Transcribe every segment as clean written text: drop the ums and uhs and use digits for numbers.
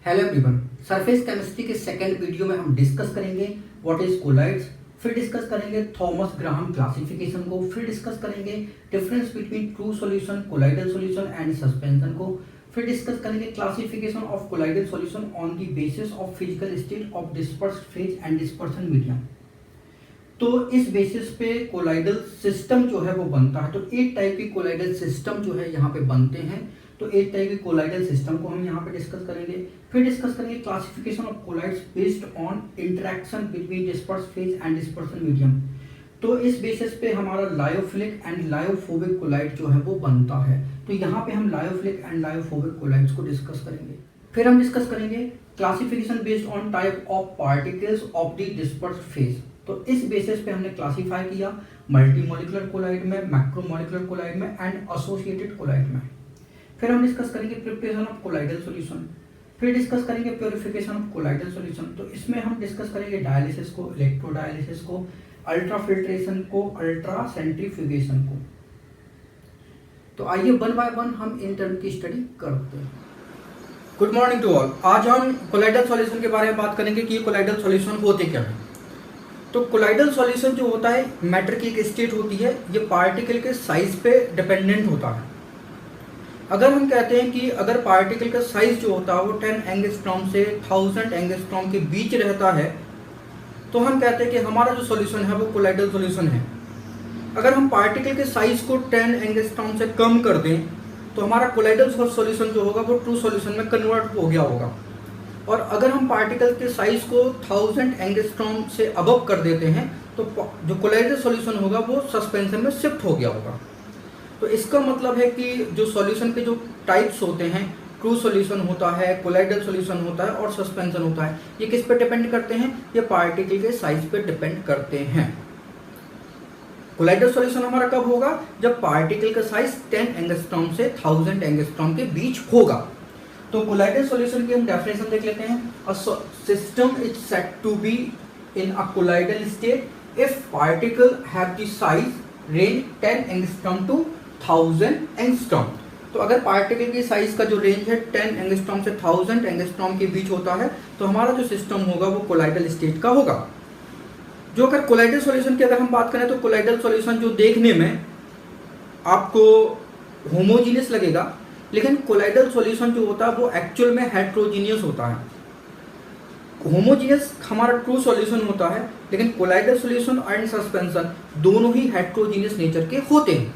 Hello everyone, surface chemistry के second video में हम डिस्कस करेंगे व्हाट इज कोलाइड्स, फिर डिस्कस करेंगे थॉमस ग्राहम क्लासिफिकेशन को, फिर डिस्कस करेंगे difference between true solution, colloidal solution and suspension को, फिर डिस्कस करेंगे classification of colloidal solution on the basis of physical state of dispersed phase and dispersion medium. तो इस बेसिस पे कोलाइडल सिस्टम जो है वो बनता है। तो एक टाइप की कोलाइडल सिस्टम जो है यहाँ पे बनते हैं। तो एक टाइप की कोलाइडल सिस्टम को हम यहाँ पे डिस्कस करेंगे। फिर डिस्कस करेंगे classification of colloids based on interaction between dispersed phase and dispersion medium. तो इस बेसिस पे हमारा लायोफिलिक एंड लायोफोबिक कोलाइड जो है वो बनता है। तो यहाँ पे हम लायोफिलिक एंड लायोफोबिक कोलाइड्स को डिस्कस करेंगे। फिर हम डिस्कस करेंगे classification based on type of particles of the dispersed phase. तो इस बेसिस पे हमने क्लासिफाई किया मल्टीमोलिकुलर कोलाइड में, मैक्रोमोलिकुलर कोलाइड में एंड एसोसिएटेड कोलाइड में। फिर हम डिस्कस करेंगे प्रिपरेशन ऑफ कोलाइडल सॉल्यूशन। फिर डिस्कस करेंगे प्योरिफिकेशन ऑफ कोलाइडल सॉल्यूशन। तो इसमें हम डिस्कस करेंगे डायलिसिस को, इलेक्ट्रोडायलिसिस को, अल्ट्रा फिल्ट्रेशन को, अल्ट्रा सेंट्रीफ्यूगेशन को। तो आइए वन बाय वन हम इन टर्म की स्टडी करते हैं। Good morning to all. आज हम कोलाइडल सॉल्यूशन के बारे में बात करेंगे कि कोलाइडल सॉल्यूशन होते क्या है। तो कोलाइडल सॉल्यूशन जो होता है मैटर की एक स्टेट होती है, ये पार्टिकल के साइज पे डिपेंडेंट होता है। अगर हम कहते हैं कि अगर पार्टिकल का साइज जो होता है वो 10 एंगस्ट्रॉम से 1000 एंगस्ट्रॉम के बीच रहता है, तो हम कहते हैं कि हमारा जो सॉल्यूशन है वो कोलाइडल सॉल्यूशन है। अगर हम पार्टिकल के साइज को 10 एंगस्ट्रॉम से कम कर दें तो हमारा कोलाइडल सॉल्यूशन जो होगा वो ट्रू सॉल्यूशन में कन्वर्ट हो गया होगा। और अगर हम पार्टिकल के साइज को 1000 एंगस्ट्रॉम से अबव कर देते हैं तो जो कोलाइडल सॉल्यूशन होगा वो सस्पेंशन में शिफ्ट हो गया होगा। तो इसका मतलब है कि जो सॉल्यूशन के जो टाइप्स होते हैं, ट्रू सॉल्यूशन होता है, कोलाइडल सॉल्यूशन होता है और सस्पेंशन होता है, ये किस पे डिपेंड करते हैं? ये पार्टिकल के साइज पे डिपेंड करते हैं। कोलाइडल सॉल्यूशन हमारा कब होगा? जब पार्टिकल का साइज 10 एंगस्ट्रॉम से 1000 एंगस्ट्रॉम के बीच होगा। तो कोलाइडल सॉल्यूशन की हम डेफिनेशन देख लेते हैं। A system is said to be in a colloidal state if particle have the size range 10 angstrom to 1000 angstrom. तो अगर पार्टिकल की साइज का जो रेंज है 10 एंगस्ट्रॉम से 1000 एंगस्ट्रॉम के बीच होता है तो हमारा जो सिस्टम होगा वो कोलाइडल स्टेट का होगा। जो अगर कोलाइडल सॉल्यूशन की अगर हम बात करें तो कोलाइडल सॉल्यूशन जो देखने में आपको होमोजीनियस लगेगा, लेकिन कोलाइडल सॉल्यूशन जो होता है वो एक्चुअल में हेट्रोजीनियस होता है। होमोजीनियस हमारा ट्रू सॉल्यूशन होता है, लेकिन कोलाइडल सॉल्यूशन एंड सस्पेंशन दोनों ही हेट्रोजीनियस नेचर के होते हैं।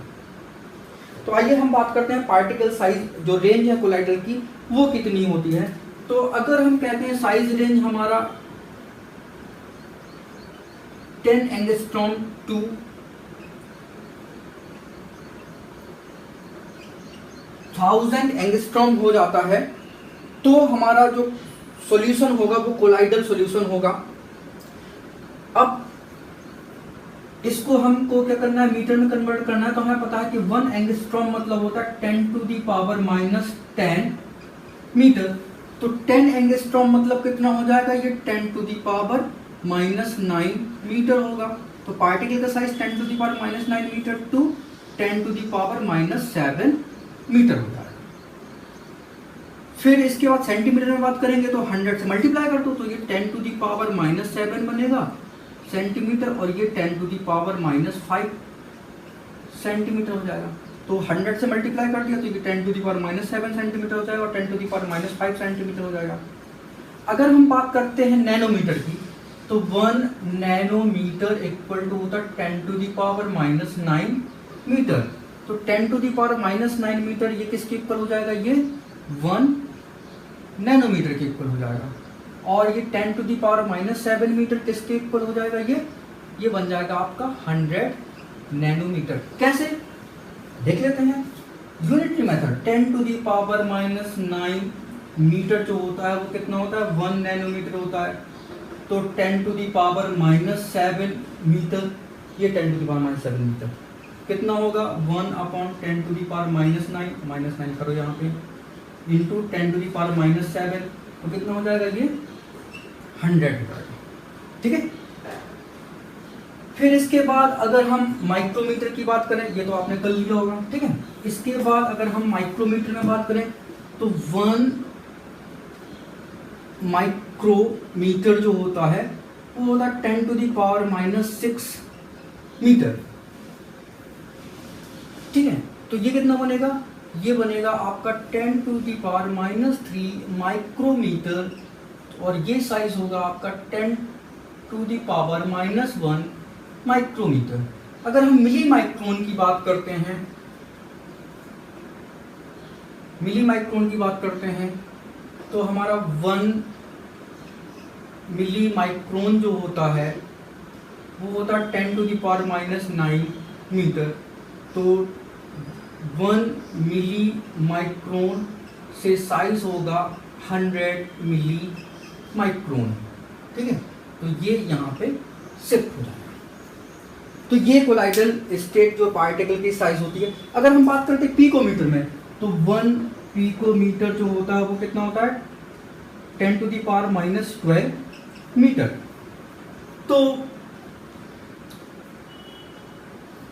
तो आइए हम बात करते हैं पार्टिकल साइज जो रेंज है कोलाइडल की वो कितनी होती है। तो अगर हम कहते हैं साइज रेंज हमारा 10 एंगस्ट्रॉम टू 1000 एंगस्ट्रॉम हो जाता है तो हमारा जो सॉल्यूशन होगा वो कोलाइडल सॉल्यूशन होगा। अब इसको हमको क्या करना है? मीटर में कन्वर्ट करना है। तो हमें पता है कि 1 एंगस्ट्रॉम मतलब होता है 10 टू द पावर -10 मीटर। तो 10 एंगस्ट्रॉम मतलब कितना हो जाएगा? ये 10 टू द पावर -9 मीटर होगा। तो पार्टिकल का size 10 to the power -9 metre to 10 to the power -7 metre होता है। फिर इसके बाद सेंटीमीटर में बात करेंगे तो 100 से मल्टीप्लाई कर दो तो ये 10 टू द पावर -7 बनेगा सेंटीमीटर, और ये 10 टू द पावर -5 सेंटीमीटर हो जाएगा। तो 100 से मल्टीप्लाई कर दिया तो ये 10 टू द पावर -7 सेंटीमीटर हो जाएगा और 10 टू द पावर -5 सेंटीमीटर हो जाएगा। अगर हम बात करते हैं नैनोमीटर की तो 1 नैनोमीटर इक्वल टू होता है 10 टू द पावर -9 मीटर। तो 10 टू द पावर -9 मीटर ये किसके इक्वल हो जाएगा? ये 1 नैनोमीटर के इक्वल हो जाएगा। और ये 10 टू द पावर -7 मीटर किसके इक्वल हो जाएगा? ये बन जाएगा आपका 100 नैनोमीटर। कैसे देख लेते हैं। Unitary method 10 to the power -9 metre जो होता है वो कितना होता है? 1 नैनोमीटर होता है। तो 10 टू द पावर -7 मीटर, ये 10 टू द पावर -7 मीटर कितना होगा? 1/10 टू द पावर -9 करो यहाँ पे इंटू 10 टू द पावर -7 तो कितना हो जाएगा? ये 100 हो जाएगा। ठीक है। फिर इसके बाद अगर हम माइक्रोमीटर की बात करें, ये तो आपने कर लिया होगा। ठीक है। इसके बाद अगर हम माइक्रोमीटर में बात करें तो 1 माइक्रोमीटर जो होता है वो होता है 10⁻⁻⁶ मीटर। ठीक है, तो ये कितना बनेगा, ये बनेगा आपका 10⁻³ माइक्रोमीटर, और ये साइज होगा आपका 10⁻⁻⁻1 माइक्रोमीटर। अगर हम मिली माइक्रोन की बात करते हैं, मिली माइक्रोन की बात करते हैं तो हमारा 1 मिली माइक्रोन जो होता है वो होता है 10⁻⁹ मीटर। तो 1 मिली माइक्रोन से साइज होगा 100 मिली माइक्रोन। ठीक है, तो ये यहाँ पे शिफ्ट हो जाएगा। तो ये कोलाइडल स्टेट जो पार्टिकल की साइज होती है। अगर हम बात करते हैं पिकोमीटर में, तो 1 पिकोमीटर जो होता है वो कितना होता है 10⁻⁻12 मीटर। तो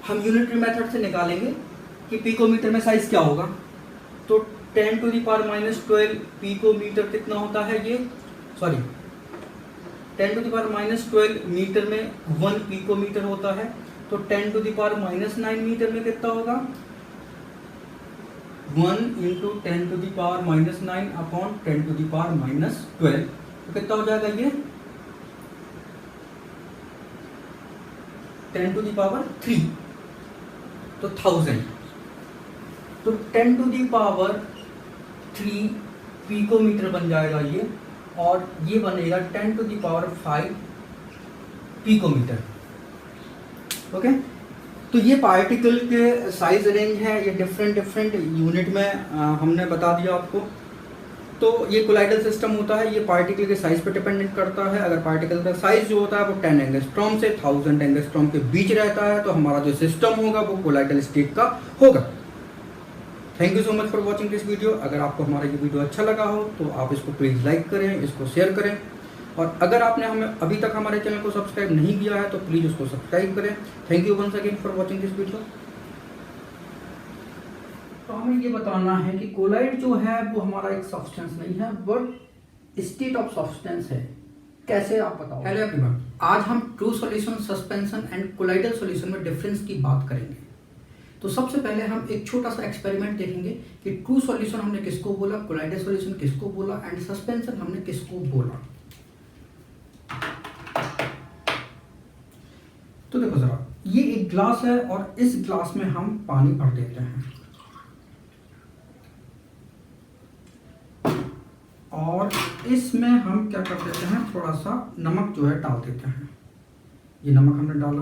हम यूनिटरी मेथड से निकालेंगे कि पिकोमीटर में साइज क्या होगा। तो 10⁻⁻12 पिकोमीटर कितना होता है, ये 10⁻⁻12 मीटर में 1 पिकोमीटर होता है। तो 10⁻⁹ मीटर में कितना होगा, 1 × 10⁻⁹ अपॉन 10⁻12, तो कितना हो जाएगा ये 10⁻3, तो 1000। तो 10⁻3 पिकोमीटर बन जाएगा ये, और ये बनेगा 10⁵ पिकोमीटर। ओके, तो ये पार्टिकल के साइज रेंज है, ये डिफरेंट यूनिट में हमने बता दिया आपको। तो ये कोलाइडल सिस्टम होता है, ये पार्टिकल के साइज पर डिपेंडेंट करता है। अगर पार्टिकल का साइज जो होता है वो 10 एंगस्ट्रॉम से 1000 एंगस्ट्रॉम के बीच रहता है, तो हमारा जो सिस्टम होगा वो कोलाइडल स्टेट का होगा। Thank you so much for watching this video. अगर आपको हमारा ये वीडियो अच्छा लगा हो तो आप इसको प्लीज़ लाइक करें, इसको शेयर करें, और अगर आपने हमें अभी तक हमारे चैनल को सब्सक्राइब नहीं किया है तो प्लीज़ उसको सब्सक्राइब करें। Thank you once again for watching this video. तो हमें ये बताना है कि कोलाइड जो है वो हमारा एक सब्सटेंस नहीं है, बट स्टेट ऑफ सब्सटेंस है। कैसे आप बताओ। हेलो एवरीवन, आज हम true solution, suspension and colloidal solution में डिफरेंस की बात करेंगे। तो सबसे पहले हम एक छोटा सा एक्सपेरिमेंट देखेंगे कि ट्रू सॉल्यूशन हमने किसको बोला, कोलाइडल सॉल्यूशन किसको बोला, एंड सस्पेंशन हमने किसको बोला। तो देखो जरा, ये एक ग्लास है और इस ग्लास में हम पानी भर देते हैं, और इसमें हम क्या कर देते हैं, थोड़ा सा नमक जो है डाल देते हैं। ये नमक हमने डाला,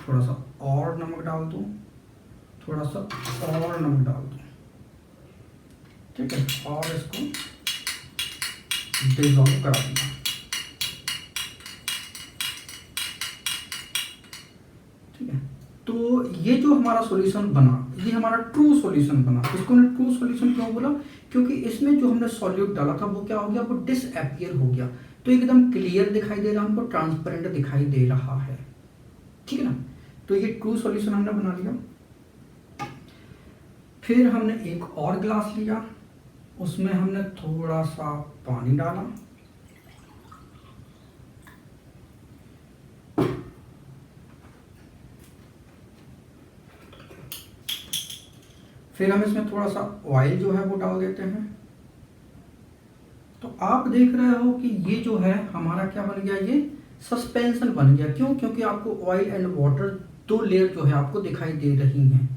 थोड़ा सा और नमक डाल दूं, थोड़ा सा और नमक डाल दूं, ठीक है, और इसको डिसॉल्व करा दूंगा। ठीक है, तो ये जो हमारा सॉल्यूशन बना, ये हमारा ट्रू सॉल्यूशन बना। इसको हमने ट्रू सॉल्यूशन क्यों बोला, क्योंकि इसमें जो हमने सॉल्यूट डाला था वो क्या हो गया, वो डिसअपियर हो गया। तो एकदम क्लियर दिखाई दे रहा, हमको ट्रांसपेरेंट दिखाई दे रहा है। ठीक है ना, तो ये ट्रू सॉल्यूशन हमने बना लिया। फिर हमने एक और ग्लास लिया, उसमें हमने थोड़ा सा पानी डाला, फिर हम इसमें थोड़ा सा ऑयल जो है वो डाल देते हैं। तो आप देख रहे हो कि ये जो है हमारा क्या बन गया, ये सस्पेंशन बन गया। क्यों, क्योंकि आपको ऑयल एंड वाटर 2 लेयर जो है आपको दिखाई दे रही हैं।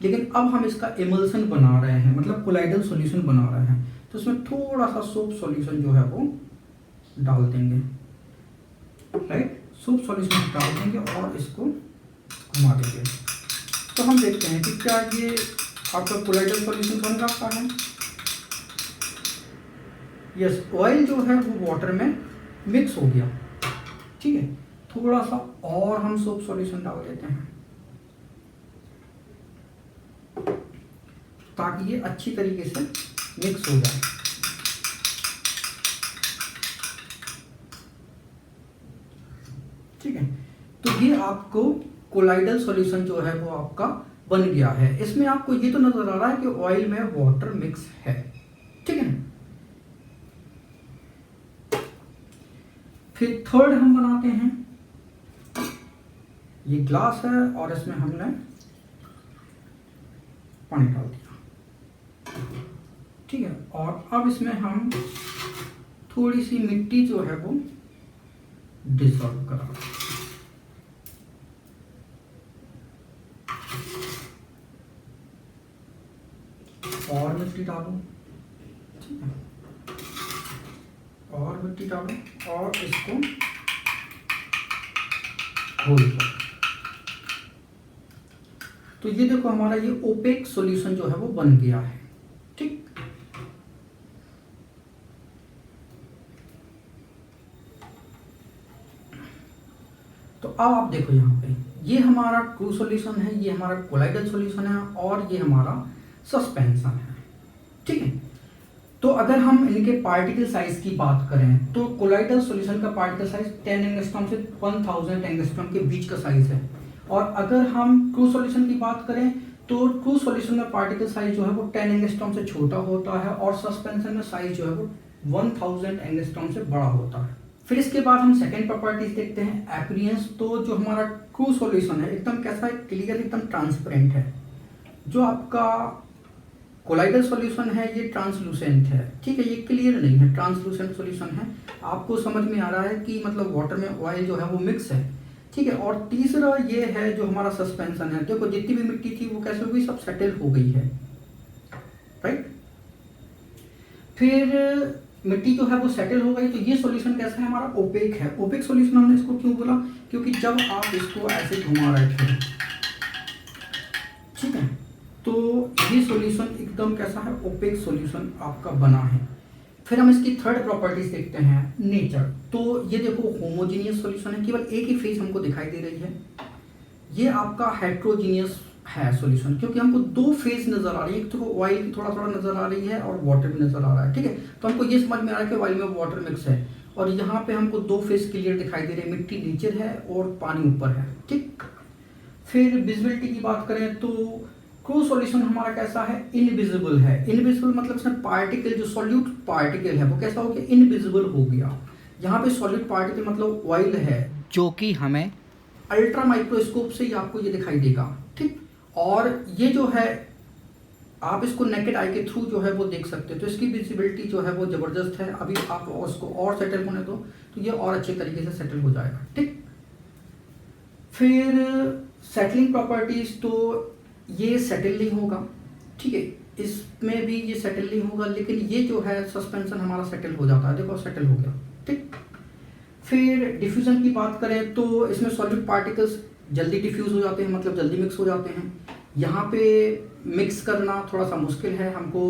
लेकिन अब हम इसका इमल्सन बना रहे हैं, मतलब कोलाइडल सॉल्यूशन बना रहे हैं। तो इसमें थोड़ा सा सोप सॉल्यूशन जो है वो डाल देंगे, राइट। सोप सॉल्यूशन डाल देंगे और इसको घुमा देंगे। तो हम देखते हैं कि क्या ये आपका कोलाइडल सॉल्यूशन बन रहा है। यस, ऑयल जो है वो वाटर में मिक्स हो गया। ठीक है, थोड़ा सा और हम सोप सॉल्यूशन डाल देते हैं ताकि ये अच्छी तरीके से मिक्स हो जाए। ठीक है, तो ये आपको कोलाइडल सॉल्यूशन जो है वो आपका बन गया है। इसमें आपको ये तो नजर आ रहा है कि ऑयल में वाटर मिक्स है। ठीक है ना, फिर थर्ड हम बनाते हैं, ये ग्लास है और इसमें हमने पानी डाल दिया, ठीक है। और अब इसमें हम थोड़ी सी मिट्टी जो है वो डिसॉल्व करा, और मिट्टी डालो, ठीक है, और मिट्टी डालो और इसको घोल लो। तो ये देखो हमारा ये ओपेक सॉल्यूशन जो है वो बन गया है, ठीक। तो अब आप देखो यहाँ पे ये हमारा ट्रू सॉल्यूशन है, ये हमारा कोलाइडल सॉल्यूशन है और ये हमारा सस्पेंशन है, ठीक है। तो अगर हम इनके पार्टिकल साइज की बात करें तो कोलाइडल सॉल्यूशन का पार्टिकल साइज 10 एंगस्ट्रॉम से 1000 एंगस्ट्रॉम के बीच का साइज है। और अगर हम ट्रू सॉल्यूशन की बात करें तो ट्रू सॉल्यूशन में पार्टिकल साइज जो है वो 10 एंगस्ट्रॉम से छोटा होता है और सस्पेंशन में साइज जो है वो 1000 एंगस्ट्रॉम से बड़ा होता है। फिर इसके बाद हम सेकेंड प्रॉपर्टीज देखते हैं, अपीयरेंस। तो जो हमारा ट्रू सॉल्यूशन है एकदम कैसा है, क्लियर, एकदम ट्रांसपेरेंट है। जो आपका कोलाइडल सॉल्यूशन है ये ट्रांसलूसेंट है, ठीक है, ये क्लियर नहीं है, ट्रांसलूसेंट सॉल्यूशन है। आपको समझ में आ रहा है कि मतलब वाटर में ऑयल जो है वो मिक्स है, ठीक है। और तीसरा ये है जो हमारा सस्पेंशन है, देखो जितनी भी मिट्टी थी वो कैसे हो गई, सब सेटल हो गई है, राइट। फिर मिट्टी जो है वो सेटल हो गई, तो ये सॉल्यूशन कैसा है, हमारा ओपेक है। ओपेक सॉल्यूशन हमने इसको क्यों बोला, क्योंकि जब आप इसको ऐसे घुमा रहे थे, ठीक है, तो ये सॉल्यूशन एकदम कैसा है, ओपेक सॉल्यूशन आपका बना है। फिर हम इसकी थर्ड प्रॉपर्टीज देखते हैं, नेचर। तो ये देखो होमोजीनियस सॉल्यूशन है, केवल एक ही फेज हमको दिखाई दे रही है। ये आपका हेट्रोजीनियस है सॉल्यूशन, क्योंकि हमको दो फेज नजर आ रही है, एक तो ऑयल थोड़ा थोड़ा नजर आ रही है और वाटर भी नजर आ रहा है, ठीक है। तो हमको ये समझ में आ रहा है कि ऑयल में वाटर मिक्स है, और यहाँ पे हमको दो फेज क्लियर दिखाई दे रहे हैं, मिट्टी नीचे है और पानी ऊपर है, ठीक। फिर विजिबिलिटी की बात करें तो ट्रू सॉल्यूशन हमारा कैसा है, इनविजिबल है। इनविजिबल मतलब इसमें पार्टिकल, जो सॉल्यूट पार्टिकल है वो कैसा हो गया, इनविजिबल हो गया। यहाँ पे सॉलिड पार्टिकल मतलब ऑयल है, जो कि हमें अल्ट्रा माइक्रोस्कोप से ही आपको ये दिखाई देगा, ठीक। और ये जो है आप इसको नेकेड आई के थ्रू जो है वो देख सकते हो, तो इसकी विजिबिलिटी जो है वो जबरदस्त है। अभी आप उसको और सेटल होने दो तो ये और अच्छे तरीके से सेटल हो जाएगा, ठीक। फिर सेटलिंग प्रॉपर्टीज, तो ये सेटल नहीं होगा, ठीक है, इसमें भी ये सेटल नहीं होगा, लेकिन ये जो है सस्पेंशन हमारा सेटल हो जाता है, देखो सेटल हो गया, ठीक। फिर डिफ्यूजन की बात करें तो इसमें सॉलिड पार्टिकल्स जल्दी डिफ्यूज हो जाते हैं, मतलब जल्दी मिक्स हो जाते हैं। यहाँ पे मिक्स करना थोड़ा सा मुश्किल है, हमको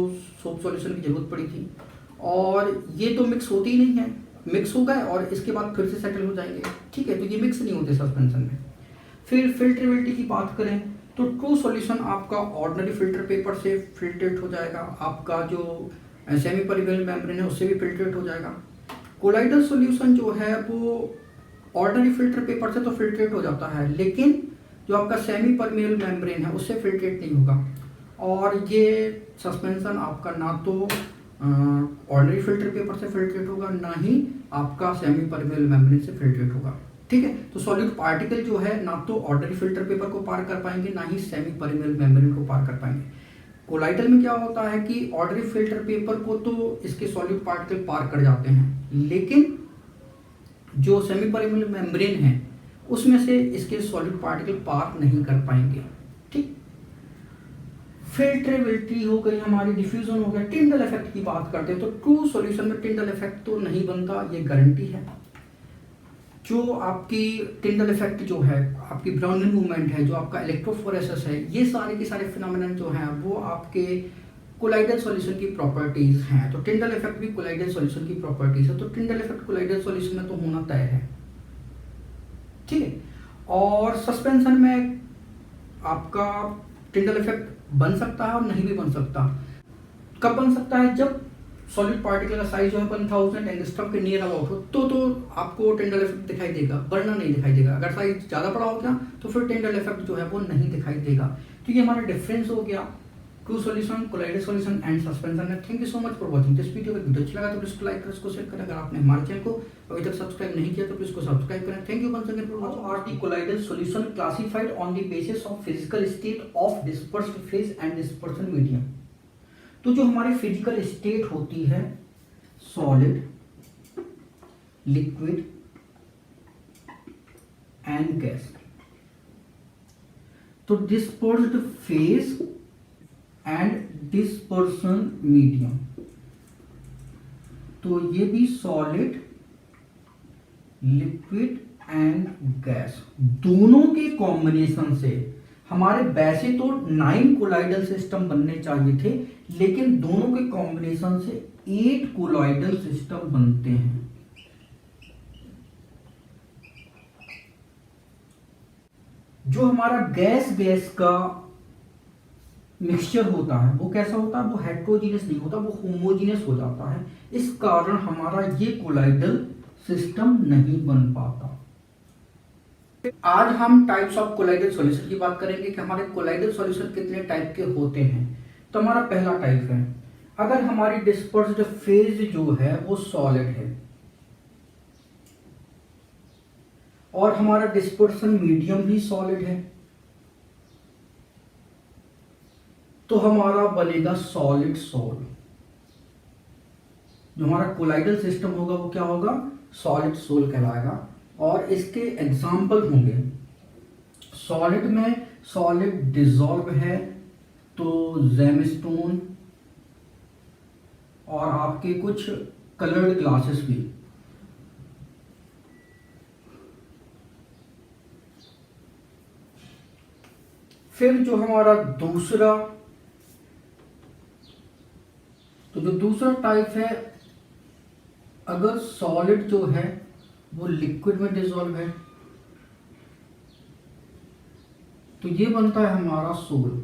सोप सॉल्यूशन की जरूरत पड़ी थी, और ये तो मिक्स होती ही नहीं है, मिक्स हो गए और इसके बाद फिर से सेटल हो जाएंगे, ठीक है, तो ये मिक्स नहीं होते सस्पेंशन में। फिर फिल्ट्रेबिलिटी की बात करें तो ट्रू सॉल्यूशन आपका ऑर्डिनरी फिल्टर पेपर से फिल्ट्रेट हो जाएगा, आपका जो सेमी परमेबल मेम्ब्रेन है उससे भी फिल्ट्रेट हो जाएगा। कोलाइडल सॉल्यूशन जो है वो ऑर्डिनरी फिल्टर पेपर से तो फिल्ट्रेट हो जाता है, लेकिन जो आपका सेमी परमेबल मेम्ब्रेन है उससे फिल्ट्रेट नहीं होगा। और ये सस्पेंशन आपका ना तो ऑर्डिनरी फिल्टर पेपर से फिल्ट्रेट होगा, ना ही आपका सेमी परमेबल मेम्ब्रेन से फिल्ट्रेट होगा, ठीक है। तो सॉलिड पार्टिकल जो है ना तो ऑर्डिनरी फिल्टर पेपर को पार कर पाएंगे, ना ही सेमी परमेबल मेम्ब्रेन को पार कर पाएंगे। कोलाइडल में क्या होता है कि ऑर्डिनरी फिल्टर पेपर को तो इसके सॉलिड पार्टिकल पार कर जाते हैं, लेकिन जो सेमी परमेबल मेम्ब्रेन है उसमें से इसके सॉलिड पार्टिकल पार नहीं कर पाएंगे, ठीक। फिल्ट्रेबिलिटी हो गई हमारी, डिफ्यूजन हो गया। टिंडल इफेक्ट की बात करते हैं तो ट्रू सॉल्यूशन में टिंडल इफेक्ट तो नहीं बनता, ये गारंटी है। जो आपकी टिंडल इफेक्ट जो है, आपकी ब्राउनिंग मूवमेंट है, जो आपका इलेक्ट्रोफोरेसिस है, ये सारे के सारे फिनोमेनन जो हैं वो आपके कोलाइडल सॉल्यूशन की प्रॉपर्टीज हैं। तो टिंडल इफेक्ट भी कोलाइडल सॉल्यूशन की प्रॉपर्टीज है, तो टिंडल इफेक्ट कोलाइडल सॉल्यूशन में तो होना तय है, ठीक है। और सस्पेंशन में आपका टिंडल इफेक्ट बन सकता है और नहीं भी बन सकता। कब बन सकता है, जब सॉलिड पार्टिकल का साइज जो है 1000 एंगस्ट्रॉम के नियर अबाउट हो, तो आपको टिंडल इफेक्ट दिखाई देगा, वरना नहीं दिखाई देगा। अगर साइज ज़्यादा बड़ा हो गया तो फिर टिंडल इफेक्ट जो है वो नहीं दिखाई देगा। तो ये हमारा डिफरेंस हो गया true solution, colloidal solution and suspension है। Thank you so much for watching this video. अगर वीडियो अच्छा लगा तो प्लीज लाइक करें, इसको शेयर करें। अगर आपने हमारे चैनल को अभी तक सब्सक्राइब नहीं किया तो प्लीज को सब्सक्राइब करें। Thank you once again for watching. Are the colloidal solution classified on the basis of physical state of dispersed phase and dispersion medium. तो जो हमारी फिजिकल स्टेट होती है सॉलिड, लिक्विड एंड गैस, तो dispersed phase and dispersion medium, तो ये भी solid, liquid and gas दोनों के कॉम्बिनेशन से हमारे वैसे तो 9 कोलाइडल सिस्टम बनने चाहिए थे, लेकिन दोनों के कॉम्बिनेशन से 8 कोलाइडल सिस्टम बनते हैं। जो हमारा गैस गैस का मिक्सचर होता है वो कैसा होता है, वो हेट्रोजीनियस नहीं होता, वो होमोजीनियस हो जाता है। इस कारण हमारा ये कोलाइडल सिस्टम नहीं बन पाता। आज हम टाइप्स ऑफ कोलाइडल सॉल्यूशन की बात करेंगे कि हमारे कोलाइडल सॉल्यूशन कितने टाइप के होते हैं। तो हमारा पहला टाइप है, अगर हमारी डिस्पर्स्ड फेज जो है वो सॉलिड है और हमारा डिस्पर्सन मीडियम भी सॉलिड है, तो हमारा बनेगा सॉलिड सोल। जो हमारा कोलाइडल सिस्टम होगा वो क्या होगा, सॉलिड सोल कहलाएगा। और इसके एग्जाम्पल होंगे, सॉलिड में सॉलिड डिसॉल्व है तो जेमस्टोन और आपके कुछ कलर्ड ग्लासेस भी। फिर जो हमारा दूसरा, तो जो दूसरा टाइप है, अगर सॉलिड जो है वो लिक्विड में डिसॉल्व है तो ये बनता है हमारा सोल।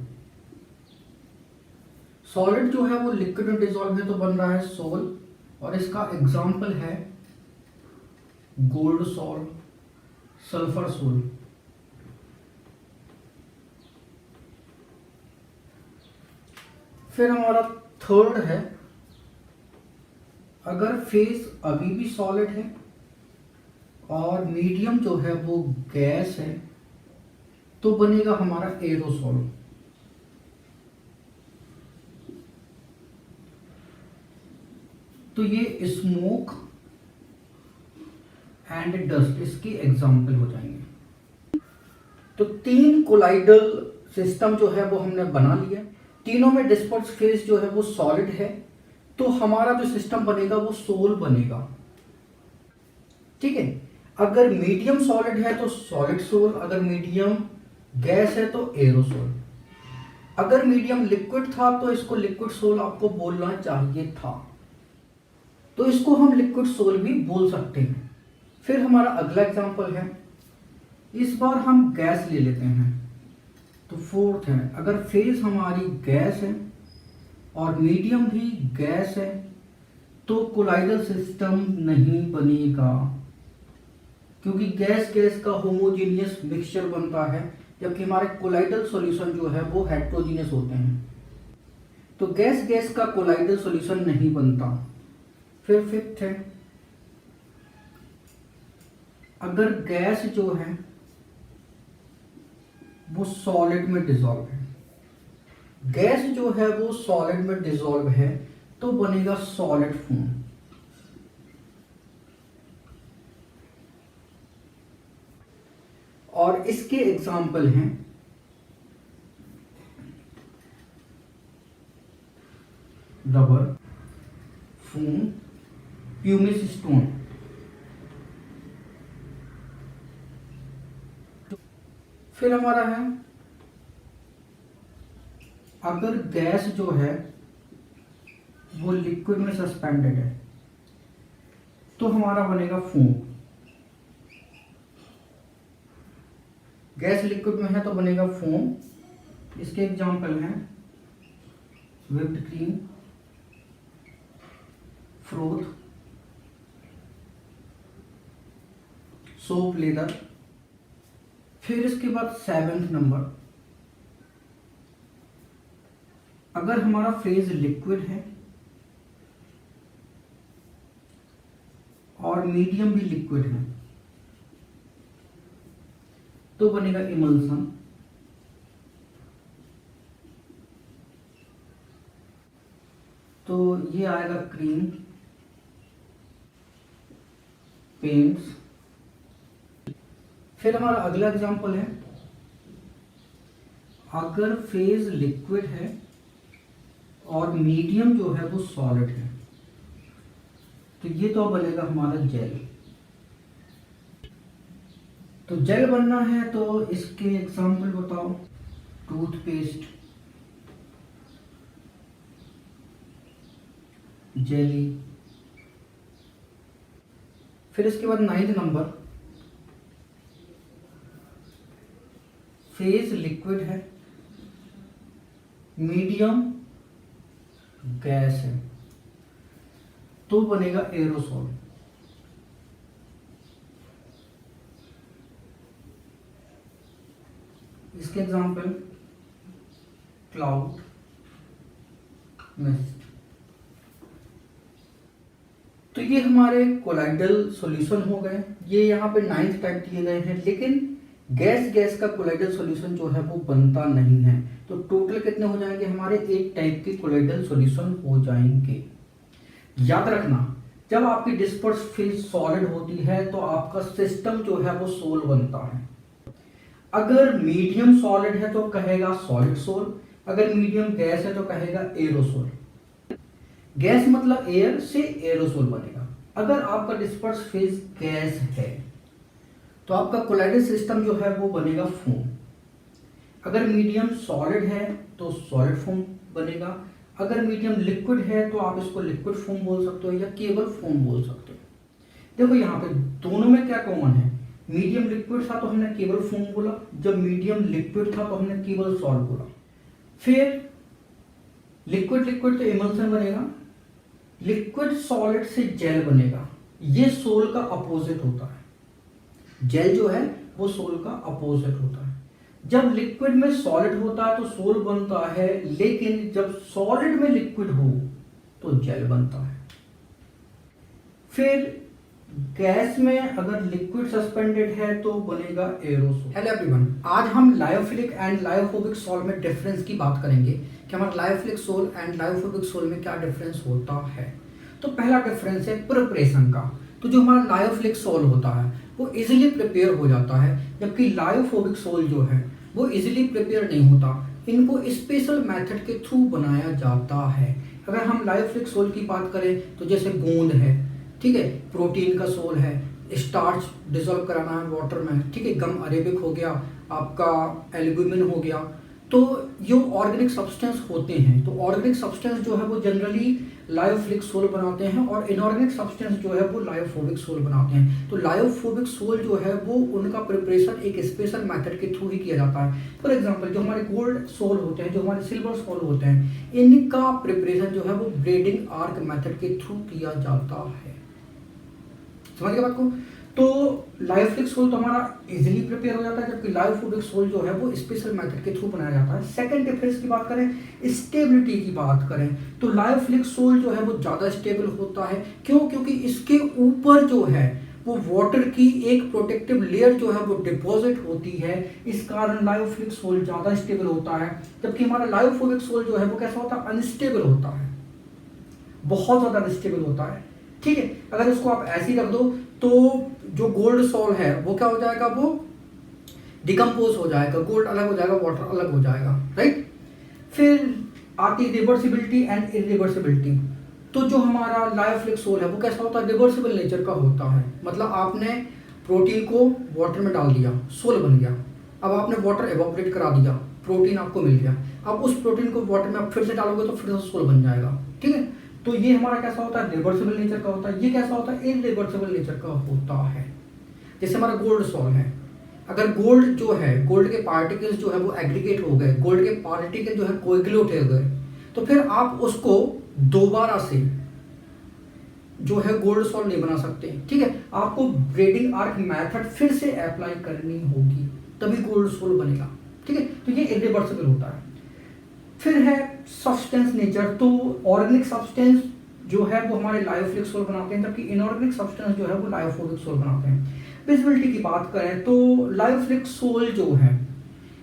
सॉलिड जो है वो लिक्विड में डिसॉल्व है तो बन रहा है सोल, और इसका एग्जाम्पल है गोल्ड सोल, सल्फर सोल। फिर हमारा थर्ड है, अगर फेज अभी भी सॉलिड है और मीडियम जो है वो गैस है तो बनेगा हमारा एरोसोल। तो ये स्मोक एंड डस्ट इसके एग्जाम्पल हो जाएंगे। तो 3 कोलाइडल सिस्टम जो है वो हमने बना लिया। तीनों में डिस्पर्स फेज जो है वो सॉलिड है, तो हमारा जो सिस्टम बनेगा वो सोल बनेगा। ठीक है, अगर मीडियम सॉलिड है तो सॉलिड सोल, अगर मीडियम गैस है तो एरोसोल, अगर मीडियम लिक्विड था तो इसको लिक्विड सोल आपको बोलना चाहिए था, तो इसको हम लिक्विड सोल भी बोल सकते हैं। फिर हमारा अगला एग्जांपल है, इस बार हम गैस ले लेते हैं। तो फोर्थ है, अगर फेज हमारी गैस है और मीडियम भी गैस है तो कोलाइडल सिस्टम नहीं बनेगा, क्योंकि गैस गैस का होमोजेनियस मिक्सचर बनता है, जबकि हमारे कोलाइडल सॉल्यूशन जो है वो हेट्रोजीनियस होते हैं। तो गैस गैस का कोलाइडल सॉल्यूशन नहीं बनता। फिर फिफ्थ है, अगर गैस जो है वो सॉलिड में डिसॉल्व है, गैस जो है वो सॉलिड में डिसॉल्व है तो बनेगा सॉलिड फोम। और इसके एग्जाम्पल हैं रबर, फोम, प्यूमिस स्टोन। फिर हमारा है, अगर गैस जो है वो लिक्विड में सस्पेंडेड है तो हमारा बनेगा फोम। गैस लिक्विड में है तो बनेगा फोम। इसके एग्जाम्पल हैं whipped cream, fruit, soap, leather. फिर इसके बाद 7th नंबर, अगर हमारा फेज लिक्विड है और मीडियम भी लिक्विड है तो बनेगा इमल्सन। तो ये आएगा क्रीम, पेंट्स। फिर हमारा अगला एग्जांपल है, अगर फेज लिक्विड है और मीडियम जो है वो सॉलिड है तो ये तो बनेगा हमारा जेल। तो जेल बनना है तो इसके एग्जांपल बताओ। Toothpaste, jelly. फिर इसके बाद 9th नंबर, फेज लिक्विड है, मीडियम गैस है तो बनेगा एरोसोल। इसके एग्जांपल क्लाउड, मिस्ट। तो ये हमारे कोलाइडल सॉल्यूशन हो गए। ये यहाँ पे 9th टाइप दिए गए हैं, लेकिन गैस का कोलाइडल सॉल्यूशन जो है वो बनता नहीं है। तो टोटल कितने हो जाएंगे हमारे? 8 टाइप के कोलाइडल सॉल्यूशन हो जाएंगे। याद रखना, जब आपकी डिस्पर्स फेज सॉलिड होती है तो आपका सिस्टम जो है वो सोल बनता है। अगर मीडियम सॉलिड है तो कहेगा सॉलिड सोल, अगर मीडियम गैस है तो कहेगा एरोसोल। गैस मतलब एयर से एरोसोल बनेगा। अगर आपका डिस्पर्स फेज गैस है तो आपका कोलाइडल सिस्टम जो है वो बनेगा फोम। अगर मीडियम सॉलिड है तो सॉलिड फोम बनेगा। अगर मीडियम लिक्विड है तो आप इसको लिक्विड फोम बोल सकते हो या केवल फोम बोल सकते हो। देखो यहाँ पे दोनों में क्या कॉमन है? मीडियम लिक्विड था तो हमने केवल फोम बोला, जब मीडियम लिक्विड था तो हमने केवल सॉल्ट बोला। फिर लिक्विड तो इमल्सन बनेगा, लिक्विड सॉलिड से जेल बनेगा। ये सोल का अपोजिट होता है। जेल जो है वो सोल का अपोजिट होता है। जब लिक्विड में सॉलिड होता है तो सोल बनता है, लेकिन जब सॉलिड में लिक्विड हो तो जेल बनता है। फिर गैस में अगर लिक्विड सस्पेंडेड है तो बनेगा एरोसोल। हेलो एवरीवन, आज हम लायोफिलिक एंड लायोफोबिक सोल में डिफरेंस की बात करेंगे कि हमारा lyophilic sol and lyophobic sol में क्या डिफरेंस होता है। तो पहला डिफरेंस है प्रिपरेशन का। तो जो हमारा लायोफिलिक सोल होता है वो इजीली प्रिपेयर हो जाता है, जबकि लायोफोबिक सोल जो है वो इजीली प्रिपेयर नहीं होता। इनको स्पेशल मेथड के थ्रू बनाया जाता है। अगर हम लायोफिलिक सोल की बात करें तो जैसे गोंद है, ठीक है, प्रोटीन का सोल है, स्टार्च डिसॉल्व कराना है वाटर में, ठीक है, गम अरेबिक हो गया, आपका एल्ब्यूमिन हो गया। तो ये ऑर्गेनिक सब्सटेंस होते हैं। तो ऑर्गेनिक सब्सटेंस जो है वो जनरली लायोफिलिक सोल बनाते हैं और इनऑर्गेनिक सब्सटेंस जो है वो लायोफोबिक सोल बनाते हैं। तो लायोफोबिक सोल जो है वो उनका प्रिपरेशन एक स्पेशल मेथड के थ्रू ही किया जाता है। फॉर एग्जांपल जो हमारे गोल्ड सोल होते हैं, जो हमारे सिल्वर सोल होते हैं, इनका प्रिपरेशन जो है वो ब्रेडिंग आर्क मेथड के थ्रू किया जाता है। समझ गए बात को? तो लायोफिलिक सोल तो हमारा इजीली प्रिपेयर हो जाता है, जबकि लायोफोबिक सोल जो है वो स्पेशल मेथड के थ्रू बनाया जाता है। सेकंड डिफरेंस की बात करें, स्टेबिलिटी की बात करें, तो लायोफिलिक सोल जो है वो ज़्यादा स्टेबल होता है। क्यों? क्योंकि इसके ऊपर जो है वो वाटर की एक प्रोटेक्टिव लेयर जो है वो डिपॉजिट होती है। इस कारण लायोफिलिक सोल ज़्यादा स्टेबल होता है, जबकि हमारा लायोफोबिक सोल जो है वो कैसा होता है? अनस्टेबल होता है, बहुत ज़्यादा अनस्टेबल होता है। ठीक है, अगर इसको आप ऐसे ही रख दो तो जो गोल्ड सोल है वो क्या हो जाएगा? वो डिकम्पोज हो जाएगा, गोल्ड अलग हो जाएगा, वाटर अलग हो जाएगा, राइट। फिर आती रिवर्सिबिलिटी एंड इरिवर्सिबिलिटी। तो जो हमारा लायोफिलिक सोल है वो कैसा होता है? रिवर्सिबल नेचर का होता है। मतलब आपने प्रोटीन को वाटर में डाल दिया, सोल बन गया। अब आपने वाटर एवोपरेट करा दिया, प्रोटीन आपको मिल गया। अब उस प्रोटीन को वाटर में आप फिर से डालोगे तो फिर से सोल बन जाएगा। ठीक है, तो ये हमारा कैसा होता है? रिवर्सिबल नेचर का होता है। ये कैसा होता है? इरिवर्सिबल नेचर का होता है। जैसे हमारा गोल्ड सोल है, अगर गोल्ड जो है, गोल्ड के पार्टिकल्स जो है वो एग्रीगेट हो गए, गोल्ड के पार्टिकल जो है कोएगुलेट हो गए, तो फिर आप उसको दोबारा से जो है गोल्ड सोल नहीं बना सकते। ठीक है, आपको ब्रेडिंग आर्क मेथड फिर से अप्लाई करनी होगी, तभी गोल्ड सोल बनेगा। ठीक है, तो ये इरिवर्सिबल होता है। फिर है सब्सटेंस नेचर। तो ऑर्गेनिक सब्सटेंस जो है वो हमारे लायोफिलिक सोल बनाते हैं, जबकि इनऑर्गेनिक सब्सटेंस जो है वो लायोफोबिक सोल बनाते हैं। विजिबिलिटी की बात करें तो लायोफिलिक सोल जो है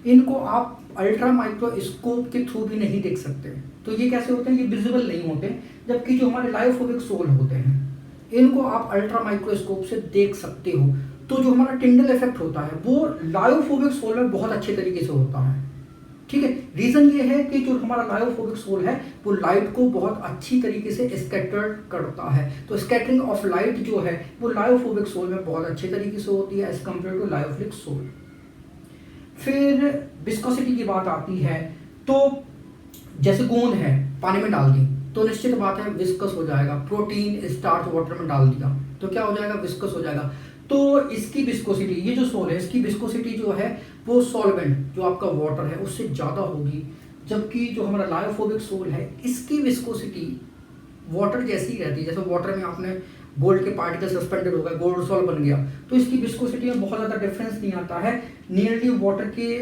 इनको आप अल्ट्रा माइक्रोस्कोप के थ्रू भी नहीं देख सकते। तो ये कैसे होते हैं, ये विजिबल नहीं होते, जबकि जो हमारे लायोफोबिक सोल होते हैं इनको आप अल्ट्रा माइक्रोस्कोप से देख सकते हो। तो जो हमारा टिंडल इफेक्ट होता है वो लायोफोबिक सोल में बहुत अच्छे तरीके से होता है। ठीक है, रीजन ये है कि जो हमारा लायोफोबिक सोल है वो लाइट को बहुत अच्छी तरीके से स्कैटर करता है। तो स्कैटरिंग ऑफ लाइट जो है वो लायोफोबिक सोल में बहुत अच्छे तरीके से होती है as compare to lyophilic sol. फिर विस्कोसिटी की बात आती है, तो जैसे गोंद है पानी में डाल दी तो निश्चित बात है विस्कस हो जाएगा। प्रोटीन स्टार्च वाटर में डाल दिया तो क्या हो जाएगा, विस्कस हो जाएगा। तो इसकी विस्कोसिटी, ये जो सोल है इसकी विस्कोसिटी जो है वो सॉल्वेंट जो आपका वाटर है उससे ज़्यादा होगी, जबकि जो हमारा लायोफोबिक सोल है इसकी विस्कोसिटी वाटर जैसी ही रहती है। जैसे वाटर में आपने गोल्ड के पार्टिकल सस्पेंडेड हो गए, गोल्ड सॉल्व बन गया, तो इसकी विस्कोसिटी में बहुत ज़्यादा डिफरेंस नहीं आता है, नियरली वाटर के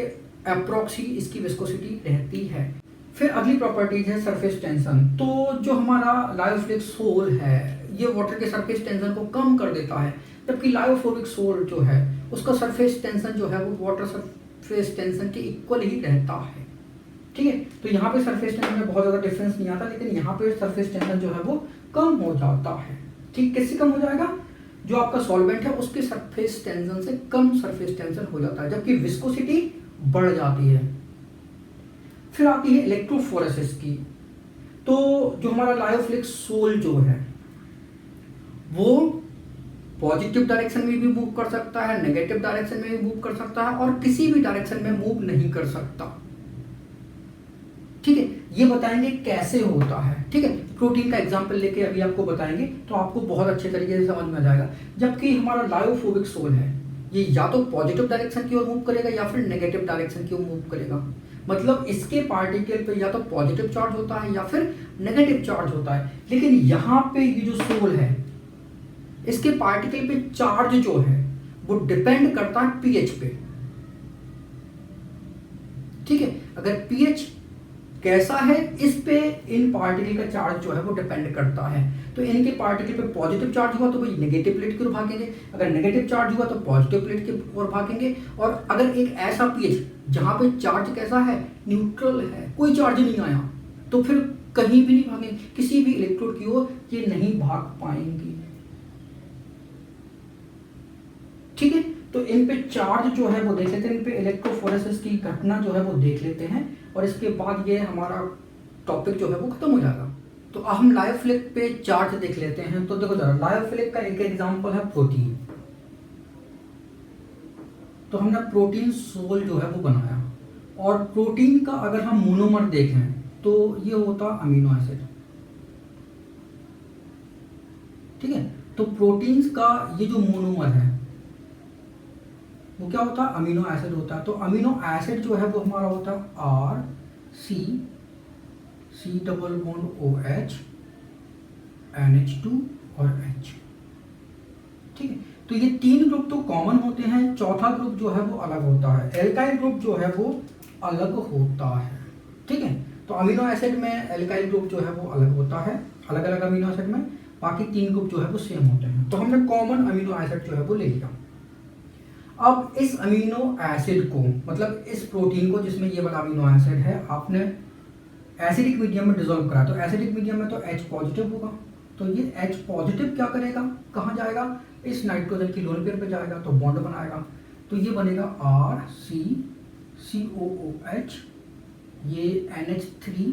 अप्रॉक्स ही इसकी विस्कोसिटी रहती है। फिर अगली प्रॉपर्टीज है सरफेस टेंशन। तो जो हमारा लायोफिलिक सोल है ये वाटर के सरफेस टेंशन को कम कर देता है, जबकि लायोफोबिक सोल जो है उसका सरफेस टेंशन जो है वो वाटर सरफेस टेंशन के इक्वल ही रहता है। ठीक है, तो यहाँ पे सरफेस टेंशन में बहुत ज़्यादा डिफरेंस नहीं आता, लेकिन यहाँ पे सरफेस टेंशन जो है वो कम हो जाता है। ठीक, कैसे कम हो जाएगा, जो आपका सॉल्वेंट है उसके सरफेस टेंशन से कम सरफेस टेंशन हो जाता है, जबकि विस्कोसिटी बढ़ जाती है। फिर आती है इलेक्ट्रोफोरेसिस की। तो जो हमारा लायोफिलिक सोल जो है वो पॉजिटिव डायरेक्शन में भी मूव कर सकता है, नेगेटिव डायरेक्शन में भी मूव कर सकता है, और किसी भी डायरेक्शन में मूव नहीं कर सकता। ठीक है, ये बताएंगे कैसे होता है। ठीक है, प्रोटीन का एग्जांपल लेके अभी आपको बताएंगे तो आपको बहुत अच्छे तरीके से समझ में आ जाएगा। जबकि हमारा लायोफोबिक सोल है ये या तो पॉजिटिव डायरेक्शन की ओर मूव करेगा या फिर नेगेटिव डायरेक्शन की ओर मूव करेगा। मतलब इसके पार्टिकल पे या तो पॉजिटिव चार्ज होता है या फिर नेगेटिव चार्ज होता है, लेकिन यहाँ पे ये जो सोल है इसके पार्टिकल पे चार्ज जो है वो डिपेंड करता है पीएच पे। ठीक है, अगर पीएच कैसा है इस पे इन पार्टिकल का चार्ज जो है वो डिपेंड करता है। तो इनके पार्टिकल पे पॉजिटिव चार्ज हुआ तो वही नेगेटिव प्लेट की ओर भागेंगे, अगर नेगेटिव चार्ज हुआ तो पॉजिटिव प्लेट की ओर भागेंगे। और अगर एक ऐसा पीएच जहां पे चार्ज कैसा है, न्यूट्रल है, कोई चार्ज नहीं आया, तो फिर कहीं भी नहीं भागेंगे, किसी भी इलेक्ट्रोड की ओर ये नहीं भाग पाएंगी। ठीक है, तो इन पे चार्ज जो है वो देख लेते हैं, इन पे इलेक्ट्रोफोरेसिस की घटना जो है वो देख लेते हैं, और इसके बाद ये हमारा टॉपिक जो है वो खत्म हो जाएगा। तो अब हम लायोफिलिक पे चार्ज देख लेते हैं। तो देखो जरा, लायोफिलिक का एक एग्जांपल है प्रोटीन। तो हमने प्रोटीन सोल जो है वो बनाया, और प्रोटीन का अगर हम मोनोमर देखें तो ये होता अमीनो एसिड। ठीक है, तो प्रोटीन्स का ये जो मोनोमर है वो क्या होता है, अमीनो एसिड होता है। तो अमीनो एसिड जो है वो हमारा होता है R C double bond O H NH2 और H। ठीक है, तो ये तीन ग्रुप तो कॉमन होते हैं, चौथा ग्रुप जो है वो अलग होता है, एल्काइल ग्रुप जो है वो अलग होता है। ठीक है, तो अमीनो एसिड में एल्काइल ग्रुप जो है वो अलग होता है, अलग अलग अमीनो एसिड में, बाकी तीन ग्रुप जो है वो सेम होते हैं। तो हमने कॉमन अमीनो एसिड जो है वो ले लिया। अब इस अमीनो एसिड को, मतलब इस प्रोटीन को जिसमें ये वाला अमीनो एसिड है, आपने एसिडिक मीडियम में डिसॉल्व करा, तो एसिडिक मीडियम में तो H पॉजिटिव होगा, तो ये H पॉजिटिव क्या करेगा, कहाँ जाएगा, इस नाइट्रोजन की लोन पेयर पे जाएगा, तो बॉन्ड बनाएगा, तो ये बनेगा RCCOOH, ये NH3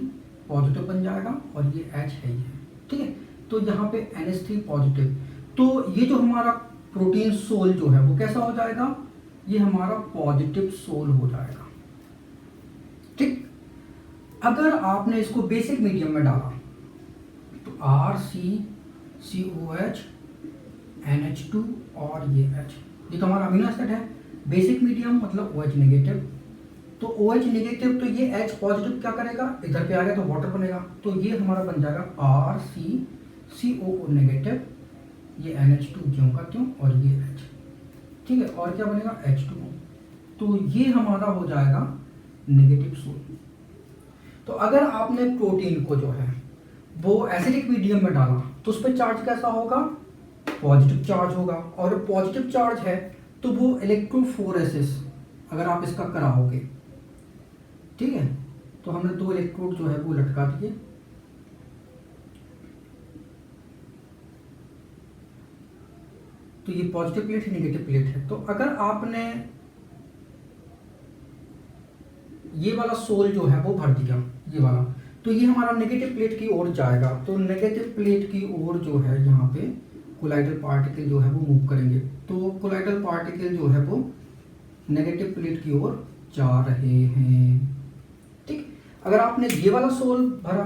पॉजिटिव बन जाएगा, और ये H है ये। ठीक है, तो यहाँ पे NH3 पॉजिटिव, तो ये जो हमारा प्रोटीन सोल जो है वो कैसा हो जाएगा, ये हमारा पॉजिटिव सोल हो जाएगा। ठीक, अगर आपने इसको बेसिक मीडियम में डाला तो RCCOH NH2 और ये H, ये तो हमारा अमीनो एसिड है। बेसिक मीडियम मतलब OH नेगेटिव, तो OH नेगेटिव, तो ये H पॉजिटिव क्या करेगा, इधर पे आ गया तो वाटर बनेगा, तो ये हमारा बन जाएगा RCCOO नेगेटिव, ये NH2 ज्यों का त्यों, और ये H। ठीक है, और क्या बनेगा H2O, तो ये हमारा हो जाएगा नेगेटिव सोल। तो अगर आपने प्रोटीन को जो है वो एसिडिक मीडियम में डाला तो उस पर चार्ज कैसा होगा, पॉजिटिव चार्ज होगा, और पॉजिटिव चार्ज है तो वो इलेक्ट्रोफोरेसिस अगर आप इसका कराओगे, ठीक है, तो हमने 2 इलेक्ट्रोड जो है वो लटका दिए, तो ये पॉजिटिव प्लेट है, नेगेटिव प्लेट है। तो अगर आपने ये वाला सोल जो है वो भर दिया, ये वाला, तो ये हमारा नेगेटिव प्लेट की ओर जाएगा, तो नेगेटिव प्लेट की ओर जो है यहाँ पे कोलाइडल पार्टिकल जो है वो मूव करेंगे, तो कोलाइडल पार्टिकल जो है वो नेगेटिव प्लेट की ओर जा रहे हैं, ठीक। अगर आपने ये वाला सोल भरा,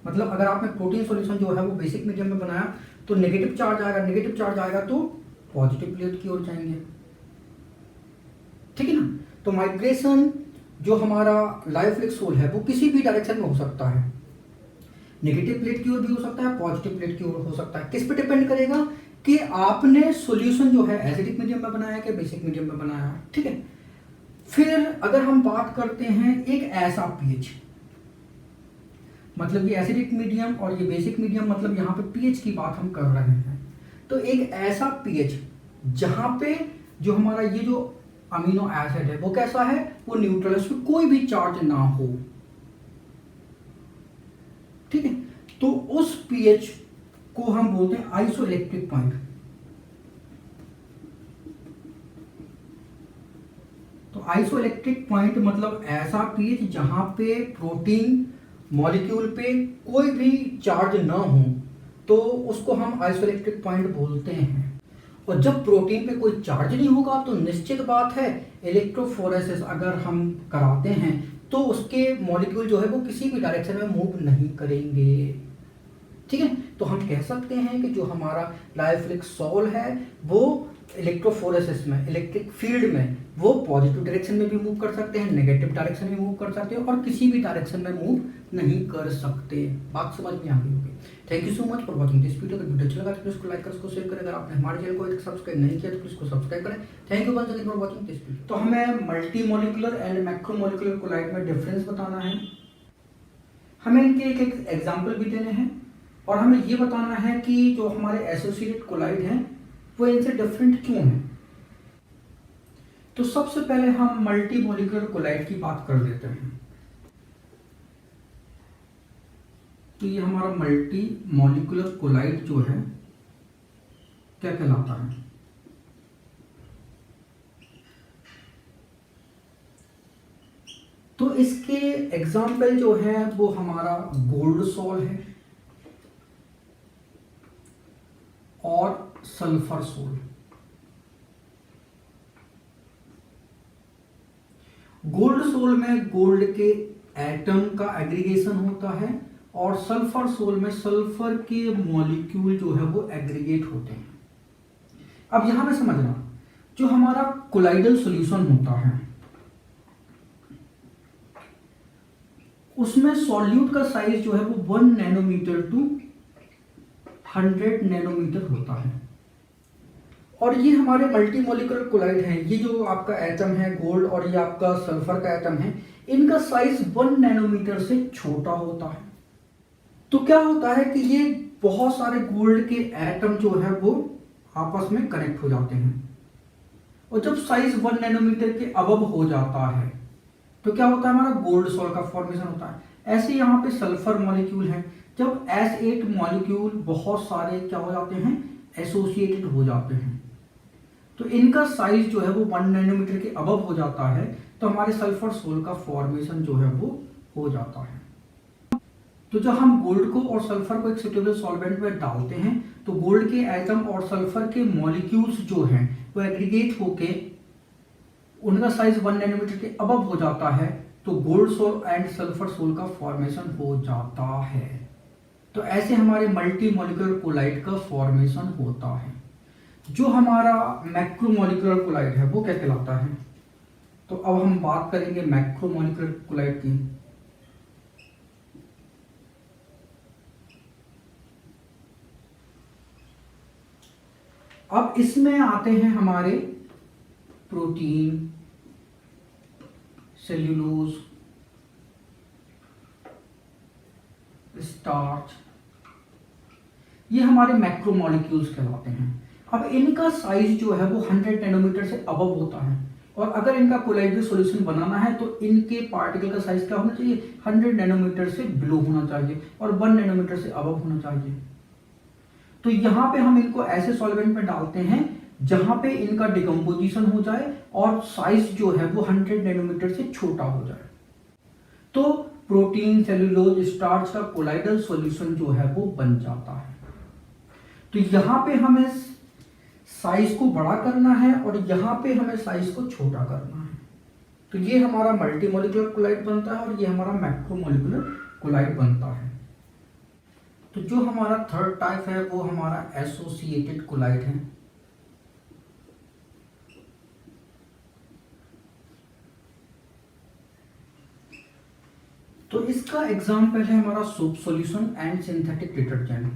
मतलब अगर आपने प्रोटीन सॉल्यूशन जो है वो बेसिक मीडियम में बनाया, तो नेगेटिव चार्ज आएगा, नेगेटिव चार्ज आएगा तो पॉजिटिव प्लेट की ओर जाएंगे, ठीक है ना। तो माइग्रेशन जो हमारा लायोफिलिक सोल है वो किसी भी डायरेक्शन में हो सकता है, नेगेटिव प्लेट की ओर भी हो सकता है, पॉजिटिव प्लेट की ओर हो सकता है। किस पे डिपेंड करेगा कि आपने सॉल्यूशन जो है एसिडिक मीडियम में बनाया कि बेसिक मीडियम में बनाया है, ठीक है। फिर अगर हम बात करते हैं एक ऐसा पीएच, मतलब ये एसिडिक मीडियम और ये बेसिक मीडियम, मतलब यहाँ पे पीएच की बात हम कर रहे हैं, तो एक ऐसा पीएच जहां पे जो हमारा ये जो अमीनो एसिड है वो कैसा है, वो न्यूट्रल है, उसमें कोई भी चार्ज ना हो, ठीक है। तो उस पीएच को हम बोलते हैं आइसोइलेक्ट्रिक पॉइंट। तो आइसोइलेक्ट्रिक पॉइंट मतलब ऐसा पीएच जहां पे प्रोटीन मॉलिक्यूल पे कोई भी चार्ज ना हो, तो उसको हम आइसोइलेक्ट्रिक पॉइंट बोलते हैं। और जब प्रोटीन पे कोई चार्ज नहीं होगा तो निश्चित बात है इलेक्ट्रोफोरेसिस अगर हम कराते हैं तो उसके मॉलिक्यूल जो है वो किसी भी डायरेक्शन में मूव नहीं करेंगे, ठीक है। तो हम कह सकते हैं कि जो हमारा लायोफिलिक सोल है वो इलेक्ट्रोफोरेसिस में, इलेक्ट्रिक फील्ड में, वो पॉजिटिव डायरेक्शन में भी मूव कर सकते हैं, नेगेटिव डायरेक्शन में मूव कर सकते हैं, और किसी भी डायरेक्शन में मूव नहीं कर सकते। बात समझ में आ गई होगी। Thank you so much for watching this video. अगर वीडियो अच्छा लगा तो प्लीज इसको लाइक करें, इसको शेयर करें। अगर आपने हमारे चैनल को अभी तक सब्सक्राइब नहीं किया तो प्लीज इसको सब्सक्राइब करें। Thank you once again for watching this video. तो हमें multi molecular and macromolecular colloid में डिफरेंस बताना है, हमें इनके एक एक एग्जाम्पल भी देने हैं, और हमें ये बताना है कि जो हमारे एसोसिएटेड कोलाइड हैं वो इनसे डिफरेंट क्यों हैं। तो सबसे पहले हम मल्टी मॉलिक्यूलर कोलाइड की बात कर लेते हैं। तो ये हमारा मल्टी मॉलिक्यूलर कोलाइड जो है क्या कहलाता है। तो इसके एग्जाम्पल जो है वो हमारा गोल्ड सोल है और सल्फर सोल। गोल्ड सोल में गोल्ड के एटम का एग्रीगेशन होता है, और सल्फर सोल में सल्फर के मॉलिक्यूल जो है वो एग्रीगेट होते हैं। अब यहां पे समझना, जो हमारा कोलाइडल सॉल्यूशन होता है उसमें सॉल्यूट का साइज जो है वो 1 नैनोमीटर टू 100 नैनोमीटर होता है। और ये हमारे मल्टी मॉलिक्यूलर कोलाइड हैं, ये जो आपका एटम है गोल्ड और ये आपका सल्फर का एटम है, इनका साइज 1 नैनोमीटर से छोटा होता है। तो क्या होता है कि ये बहुत सारे गोल्ड के एटम जो है वो आपस में कनेक्ट हो जाते हैं, और जब साइज 1 नैनोमीटर के अबव हो जाता है तो क्या होता है, हमारा गोल्ड सोल का फॉर्मेशन होता है। ऐसे यहाँ पे सल्फर मॉलिक्यूल है, जब S8 मॉलिक्यूल बहुत सारे क्या हो जाते हैं, एसोसिएटेड हो जाते हैं, तो इनका साइज जो है वो 1 नैनोमीटर के अबव हो जाता है, तो हमारे सल्फर सोल का फॉर्मेशन जो है वो हो जाता है। तो जब हम गोल्ड को और सल्फर को एक सुटेबल सॉल्वेंट में डालते हैं तो गोल्ड के एटम और सल्फर के मॉलिक्यूल्स जो हैं वो एग्रीगेट होके उनका साइज 1 नैनोमीटर के अबव हो जाता है, तो gold sol and sulphur sol का फॉर्मेशन हो जाता है। तो ऐसे हमारे मल्टी मॉलिक्यूलर कोलाइड का फॉर्मेशन होता है। जो हमारा मैक्रोमोलिकुलर कोलाइड है वो क्या कहलाता है। तो अब हम बात करेंगे मैक्रोमोलिकुलर कोलाइड की। अब इसमें आते हैं हमारे प्रोटीन, सेल्यूलोज, स्टार्च, ये हमारे मैक्रोमोलिक्यूल्स कहलाते हैं। अब इनका साइज जो है वो 100 नैनोमीटर से अबव होता है, और अगर इनका कोलाइडल सॉल्यूशन बनाना है तो इनके पार्टिकल का साइज क्या होना चाहिए, 100 नैनोमीटर से बिलो होना चाहिए और 1 नैनोमीटर से अबव होना चाहिए। तो यहाँ पे हम इनको ऐसे सॉल्वेंट में डालते हैं जहां पे इनका डिकम्पोजिशन हो जाए और साइज जो है वो 100 नैनोमीटर से छोटा हो जाए। तो प्रोटीन, सेलुलोज, स्टार्च का कोलाइडल सॉल्यूशन जो है वो बन जाता है। तो यहां पे हमें साइज को बड़ा करना है और यहां पे हमें साइज को छोटा करना है। तो ये हमारा मल्टीमोलिकुलर कोलाइड बनता है और ये हमारा मैक्रोमोलिकुलर कोलाइड बनता है। तो जो हमारा थर्ड टाइप है वो हमारा एसोसिएटेड कोलाइड है। तो इसका एग्जाम्पल है हमारा soap solution and synthetic detergent.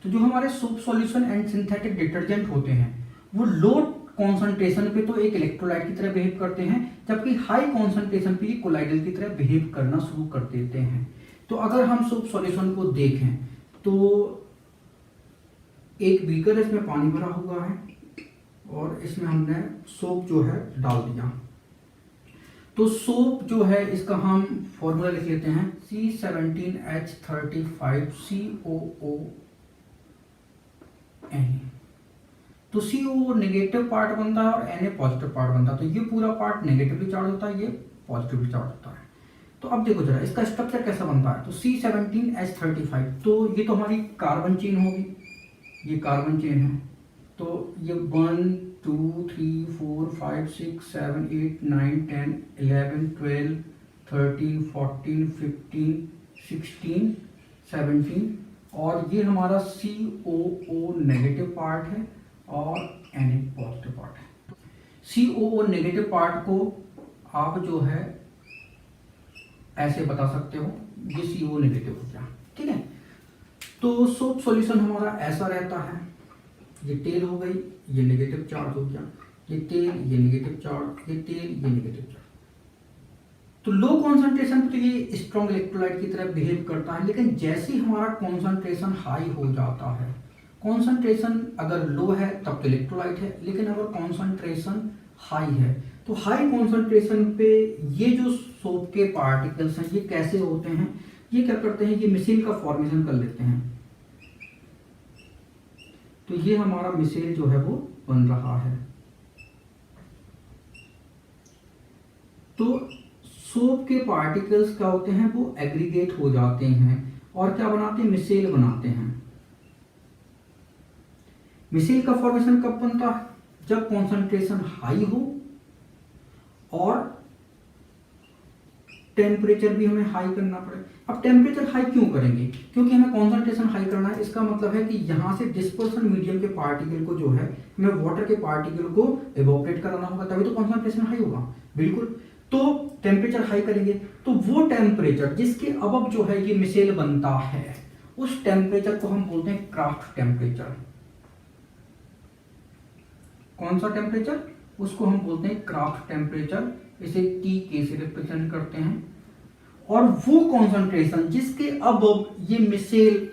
तो जो हमारे soap solution and synthetic detergent होते हैं वो लो कॉन्सेंट्रेशन पे तो एक इलेक्ट्रोलाइट की तरह बिहेव करते हैं, जबकि हाई कॉन्सेंट्रेशन पे ये कोलाइडल की तरह बिहेव करना शुरू कर देते हैं। तो अगर हम सोप सॉल्यूशन को देखें तो एक बीकर इसमें पानी भरा हुआ है और इसमें हमने सोप जो है डाल दिया। तो सोप जो है इसका हम फॉर्मूला लिख लेते हैं C17H35COO। तो CO नेगेटिव पार्ट बनता है और Na पॉजिटिव पार्ट बनता है। तो ये पूरा पार्ट नेगेटिवली चार्ज होता है, ये पॉजिटिवली चार्ज होता है। तो अब देखो जरा इसका स्ट्रक्चर कैसा बनता है। तो C17H35, तो ये तो हमारी कार्बन चेन होगी, ये कार्बन चेन है। तो ये 1 2 3 4 5 6 7 8 9 10 11 12 13 14 15 16 17, और ये हमारा COO नेगेटिव पार्ट है और Na पॉजिटिव पार्ट है। COO नेगेटिव पार्ट को आप जो है ऐसे बता सकते हो, ये CO नेगेटिव हो गया, ठीक है। तो सोप सॉल्यूशन हमारा ऐसा रहता है, ये तेल हो गई, ये नेगेटिव चार्ज हो गया, ये तेल, ये नेगेटिव चार्ज, ये तेल, ये नेगेटिव चार्ज। तो लो कॉन्सेंट्रेशन पे तो ये स्ट्रॉन्ग इलेक्ट्रोलाइट की तरह बिहेव करता है, लेकिन जैसे ही हमारा कॉन्सेंट्रेशन हाई हो जाता है, कॉन्सेंट्रेशन अगर लो है तब तो इलेक्ट्रोलाइट है, लेकिन अगर कॉन्सेंट्रेशन हाई है तो हाई कॉन्सेंट्रेशन पे ये जो सोप के पार्टिकल्स हैं ये कैसे होते हैं, ये क्या करते हैं, ये मिसेल का फॉर्मेशन कर लेते हैं। तो ये हमारा मिसेल जो है वो बन रहा है। तो सोप के पार्टिकल्स क्या होते हैं, वो एग्रीगेट हो जाते हैं और क्या बनाते हैं, मिसेल बनाते हैं। मिसेल का फॉर्मेशन कब बनता है, जब कॉन्सेंट्रेशन हाई हो और टेम्परेचर भी हमें हाई करना पड़े। अब टेम्परेचर हाई क्यों करेंगे, क्योंकि हमें कॉन्सेंट्रेशन हाई करना है। इसका मतलब है कि यहां से डिस्पर्सन मीडियम के पार्टिकल को जो है हमें वाटर के पार्टिकल को इवोपरेट कराना होगा, तभी तो कॉन्सेंट्रेशन हाई होगा, बिल्कुल। तो टेम्परेचर हाई करेंगे तो वो टेम्परेचर जिसके अबव जो है ये मिसेल बनता है, उस टेम्परेचर को हम बोलते हैं क्राफ्ट टेम्परेचर। कौन सा टेम्परेचर, उसको हम बोलते हैं क्राफ्ट टेम्परेचर। इसे TK से रिप्रेजेंट करते हैं। और वो कॉन्सेंट्रेशन जिसके अबव ये मिसेल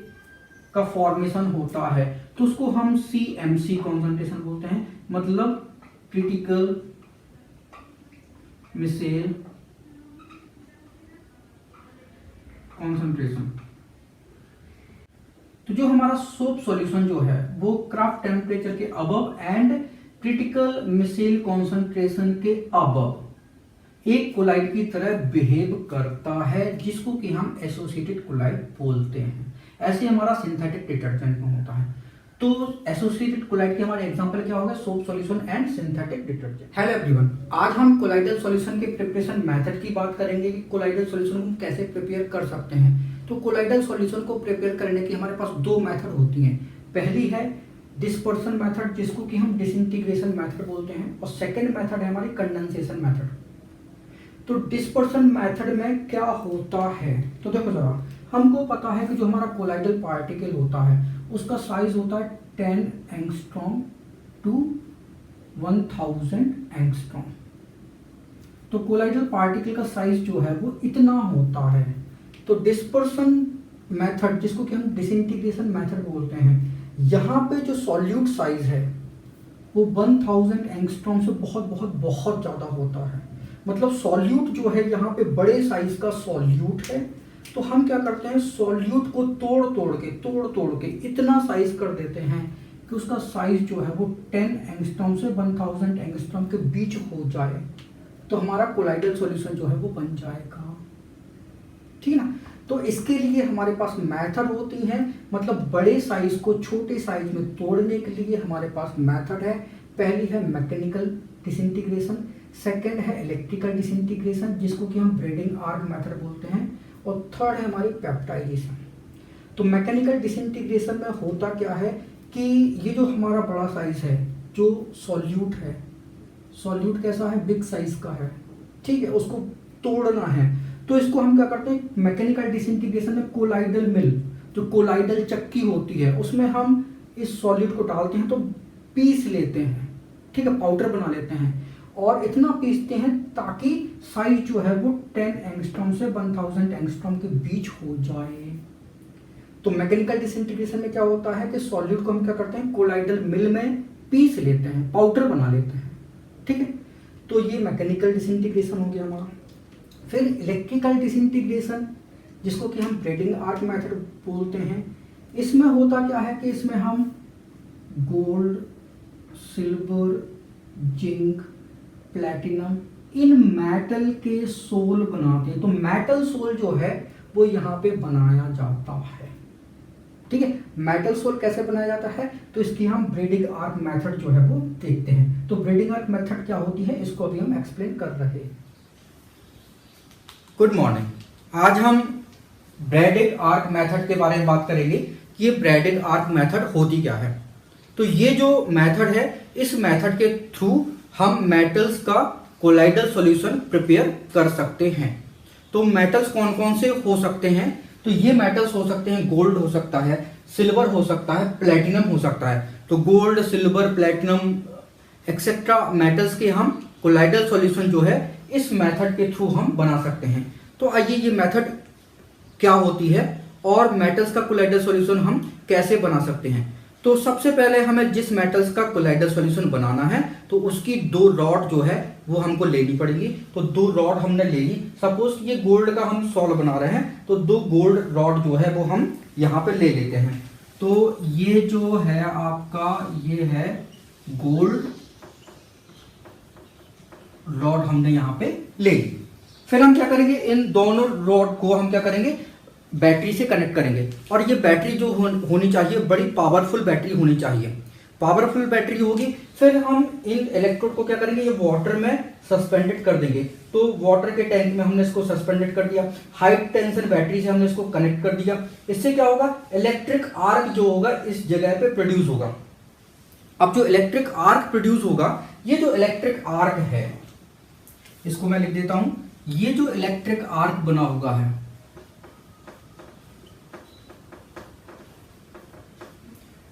का फॉर्मेशन होता है तो उसको हम CMC कॉन्सेंट्रेशन बोलते हैं, मतलब क्रिटिकल मिसेल कॉन्सेंट्रेशन। तो जो हमारा सोप सॉल्यूशन जो है वो क्राफ्ट टेम्परेचर के above and critical micelle concentration के अबव एक कोलाइड की तरह बिहेव करता है, जिसको कि हम एसोसिएटेड कोलाइड बोलते हैं। ऐसे हमारा सिंथेटिक डिटर्जेंट में होता है। तो एसोसिएटेड कोलाइड के हमारे एग्जांपल क्या होगा, soap solution and synthetic detergent. Hello everyone, आज हम कोलाइडल सॉल्यूशन के प्रिपरेशन मेथड की बात करेंगे कि कोलाइडल सॉल्यूशन को कैसे प्रिपेयर कर सकते हैं। तो कोलाइडल सॉल्यूशन को प्रिपेयर करने की हमारे पास दो मेथड होती हैं। पहली है डिस्पर्सन मेथड, जिसको कि हम डिसइंटीग्रेशन मेथड बोलते हैं, और सेकेंड मेथड है हमारी कंडेंसेशन मेथड। तो डिस्पर्सन मेथड में क्या होता है, तो देखो जरा, हमको पता है कि जो हमारा कोलाइडल पार्टिकल होता है उसका साइज होता है 10 एंगस्ट्रॉम टू 1000 एंगस्ट्रॉम। तो कोलाइडल पार्टिकल का साइज जो है वो इतना होता है। तो डिस्पर्सन मेथड, जिसको कि हम डिसइंटीग्रेशन मेथड बोलते हैं, यहाँ पे जो सॉल्यूट साइज है वो 1000 एंगस्ट्रॉम से बहुत बहुत बहुत ज़्यादा होता है। मतलब सॉल्यूट जो है यहाँ पे बड़े साइज का सॉल्यूट है, तो हम क्या करते हैं, सॉल्यूट को तोड़ तोड़ के इतना साइज कर देते हैं कि उसका साइज जो है वो 10 एंगस्ट्रॉम से 1000 एंगस्ट्रॉम के बीच हो जाए, तो हमारा कोलाइडल सॉल्यूशन जो है वो बन जाएगा। ठीक है ना। तो इसके लिए हमारे पास मेथड होती हैं, मतलब बड़े साइज को छोटे साइज में तोड़ने के लिए हमारे पास मेथड है। पहली है मैकेनिकल डिसइंटीग्रेशन, सेकंड है इलेक्ट्रिकल डिसइंटीग्रेशन, जिसको कि हम ब्रेडिंग आर्क मेथड बोलते हैं, और थर्ड है हमारी पेप्टाइजेशन। तो मैकेनिकल डिसइंटीग्रेशन में होता क्या है कि ये जो हमारा बड़ा साइज है, जो सॉल्यूट है, सॉल्यूट कैसा है, बिग साइज का है, ठीक है, उसको तोड़ना है। तो इसको हम क्या करते हैं, मैकेनिकल डिसइंटीग्रेशन में कोलाइडल मिल, जो कोलाइडल चक्की होती है, उसमें हम इस सॉल्यूट को डालते हैं तो पीस लेते हैं, ठीक है, पाउडर बना लेते हैं, और इतना पीसते हैं ताकि साइज जो है वो 10 एंगस्ट्रॉम से 1000 एंगस्ट्रॉम के बीच हो जाए। तो मैकेनिकल डिसइंटीग्रेशन में क्या होता है कि सॉल्यूट को हम क्या करते हैं, कोलाइडल मिल में पीस लेते हैं, पाउडर बना लेते हैं, ठीक है। तो ये मैकेनिकल डिसइंटीग्रेशन हो गया हमारा। फिर इलेक्ट्रिकल डिसइंटीग्रेशन, जिसको कि हम ब्रेडिंग आर्क मेथड बोलते हैं, इसमें होता क्या है कि इसमें हम गोल्ड, सिल्वर, जिंक, प्लैटिनम, इन मेटल के सोल बनाते हैं। तो मेटल सोल जो है वो यहाँ पे बनाया जाता है, ठीक है। मेटल सोल कैसे बनाया जाता है, तो इसकी हम ब्रेडिंग आर्क मेथड जो है वो देखते हैं। तो ब्रेडिंग आर्क मेथड क्या होती है, इसको अभी हम एक्सप्लेन कर रहे हैं। Good morning. आज हम ब्रेडिंग आर्क मेथड के बारे में बात करेंगे कि ये ब्रेडिंग आर्क मेथड होती क्या है। तो ये जो मेथड है, इस मेथड के थ्रू हम मेटल्स का कोलाइडल सॉल्यूशन प्रिपेयर कर सकते हैं। तो मेटल्स कौन कौन से हो सकते हैं, तो ये मेटल्स हो सकते हैं, गोल्ड हो सकता है, सिल्वर हो सकता है, प्लेटिनम हो सकता है। तो gold, silver, platinum etcetera metals के हम कोलाइडल सॉल्यूशन जो है इस मेथड के थ्रू हम बना सकते हैं। तो आइए ये मेथड क्या होती है और मेटल्स का कोलाइडल सॉल्यूशन हम कैसे बना सकते हैं। तो सबसे पहले हमें जिस मेटल्स का कोलाइडल सॉल्यूशन बनाना है, तो उसकी 2 रॉड जो है वो हमको लेनी पड़ेगी। तो 2 रॉड हमने ले ली। सपोज ये गोल्ड का हम सॉल्व बना रहे हैं, तो 2 गोल्ड रॉड जो है वो हम यहाँ पे ले लेते हैं। तो ये जो है आपका, ये है गोल्ड रॉड हमने यहाँ पे ले ली। फिर हम क्या करेंगे, इन दोनों रॉड को हम क्या करेंगे, बैटरी से कनेक्ट करेंगे। और ये बैटरी जो होनी चाहिए, बड़ी पावरफुल बैटरी होनी चाहिए, पावरफुल बैटरी होगी। फिर हम इन इलेक्ट्रोड को क्या करेंगे, ये वाटर में सस्पेंडेड कर देंगे। तो वाटर के टैंक में हमने इसको सस्पेंडेड कर दिया, हाई टेंशन बैटरी से हमने इसको कनेक्ट कर दिया। इससे क्या होगा, इलेक्ट्रिक आर्क जो होगा इस जगह पे प्रोड्यूस होगा। अब जो इलेक्ट्रिक आर्क प्रोड्यूस होगा, ये जो इलेक्ट्रिक आर्क है, इसको मैं लिख देता हूं, ये जो इलेक्ट्रिक आर्क बना हुआ है,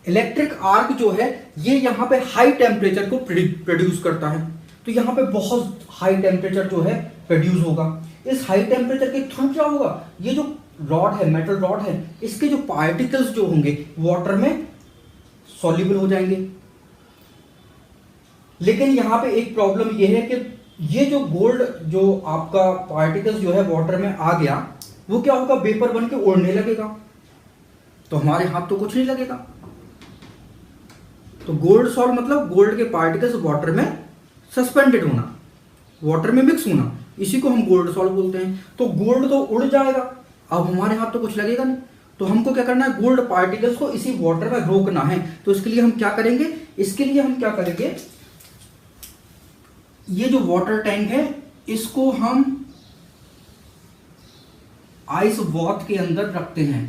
इलेक्ट्रिक आर्क जो है ये यहां पे हाई टेम्परेचर को प्रोड्यूस करता है। तो यहां पे बहुत हाई टेम्परेचर जो है प्रोड्यूस होगा। इस हाई टेम्परेचर के थ्रू क्या होगा, ये जो रॉड है, मेटल रॉड है, इसके जो पार्टिकल्स जो होंगे वाटर में सॉल्युबल हो जाएंगे। लेकिन यहां पे एक प्रॉब्लम ये है कि ये जो गोल्ड जो आपका पार्टिकल्स जो है वाटर में आ गया, वो क्या होगा, वेपर बन के उड़ने लगेगा। तो हमारे हाथ तो कुछ नहीं लगेगा। तो गोल्ड सॉल्व मतलब गोल्ड के पार्टिकल्स वाटर में सस्पेंडेड होना, वाटर में मिक्स होना, इसी को हम गोल्ड सॉल्व बोलते हैं। तो गोल्ड तो उड़ जाएगा, अब हमारे हाथ तो कुछ लगेगा नहीं। तो हमको क्या करना है, गोल्ड पार्टिकल्स को इसी वाटर में रोकना है। तो इसके लिए हम क्या करेंगे, इसके लिए हम क्या करेंगे, ये जो वाटर टैंक है इसको हम आइस बॉथ के अंदर रखते हैं।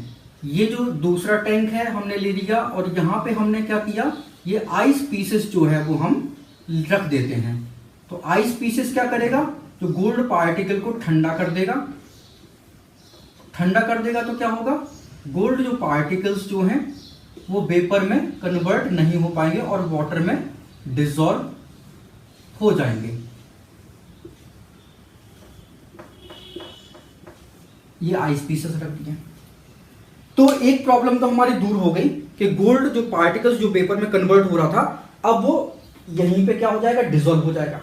ये जो दूसरा टैंक है हमने ले लिया, और यहां पे हमने क्या किया, ये आइस पीसेस जो है वो हम रख देते हैं। तो आइस पीसेस क्या करेगा, जो गोल्ड पार्टिकल को ठंडा कर देगा। ठंडा कर देगा तो क्या होगा, गोल्ड जो पार्टिकल्स जो हैं वो वेपर में कन्वर्ट नहीं हो पाएंगे और वाटर में डिसॉल्व हो जाएंगे। ये आइस पीसेस रख दिए। तो एक प्रॉब्लम तो हमारी दूर हो गई कि गोल्ड जो पार्टिकल्स जो वेपर में कन्वर्ट हो रहा था, अब वो यहीं पे क्या हो जाएगा, डिसॉल्व हो जाएगा।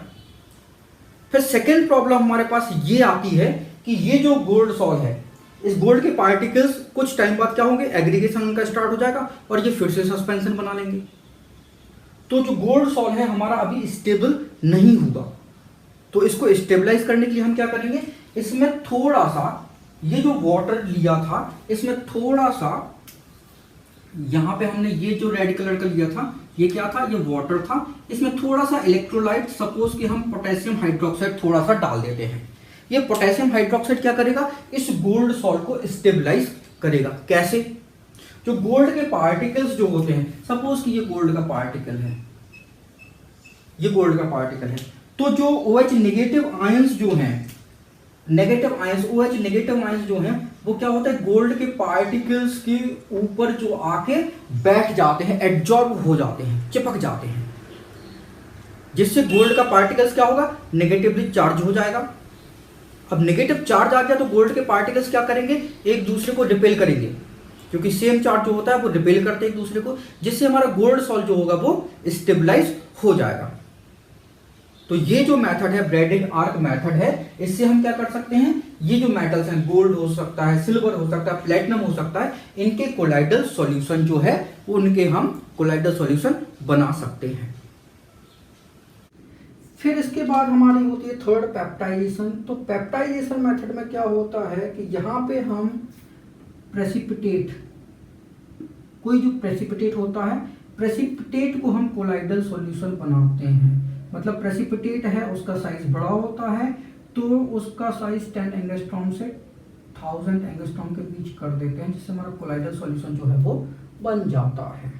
फिर सेकेंड प्रॉब्लम हमारे पास ये आती है कि ये जो गोल्ड सॉल्ट है, इस गोल्ड के पार्टिकल्स कुछ टाइम बाद क्या होंगे, एग्रीगेशन उनका स्टार्ट हो जाएगा और ये फिर से सस्पेंशन बना लेंगे। तो जो गोल्ड सॉल्ट है हमारा अभी स्टेबल नहीं हुआ, तो इसको स्टेबलाइज करने के लिए हम क्या करेंगे, इसमें थोड़ा सा ये जो वाटर लिया था, इसमें थोड़ा सा यहां पे हमने ये जो रेड कलर का लिया था, ये क्या था, ये वाटर था, इसमें थोड़ा सा इलेक्ट्रोलाइट, सपोज कि हम पोटेशियम हाइड्रोक्साइड थोड़ा सा डाल देते हैं। ये पोटेशियम हाइड्रोक्साइड क्या करेगा, इस गोल्ड सॉल्ट को स्टेबलाइज करेगा। कैसे, जो गोल्ड के पार्टिकल्स जो होते हैं, सपोज कि ये गोल्ड का पार्टिकल है, ये गोल्ड का पार्टिकल है, तो जो OH नेगेटिव आयंस जो हैं, negative ions, OH negative ions जो हैं, वो क्या होता है, गोल्ड के पार्टिकल्स के ऊपर जो आके बैठ जाते हैं, एब्जॉर्ब हो जाते हैं, चिपक जाते हैं, जिससे गोल्ड का पार्टिकल्स क्या होगा, नेगेटिवली चार्ज हो जाएगा। अब नेगेटिव चार्ज आ गया तो गोल्ड के पार्टिकल्स क्या करेंगे, एक दूसरे को रिपेल करेंगे, क्योंकि सेम चार्ज जो होता है वो रिपेल करते हैं एक दूसरे को, जिससे हमारा गोल्ड सॉल्ट जो होगा वो स्टेबलाइज हो जाएगा। तो ये जो मेथड है, ब्रैडेड आर्क मेथड है, इससे हम क्या कर सकते हैं, ये जो मेटल्स हैं, गोल्ड हो सकता है, सिल्वर हो सकता है, प्लेटिनम हो सकता है, इनके कोलाइडल सॉल्यूशन जो है वो उनके हम कोलाइडल सॉल्यूशन बना सकते हैं। फिर इसके बाद हमारी होती है थर्ड पेप्टाइजेशन। तो पेप्टाइजेशन मेथड में क्या होता है कि यहाँ पे हम प्रेसिपिटेट, कोई जो प्रेसिपिटेट होता है, प्रेसिपिटेट को हम कोलाइडल सॉल्यूशन बनाते हैं। मतलब प्रेसिपिटेट है, उसका साइज बड़ा होता है, तो उसका साइज 10 एंगस्ट्रॉम से 1000 एंगस्ट्रॉम के बीच कर देते हैं, जिससे हमारा कोलाइडल सॉल्यूशन जो है वो बन जाता है।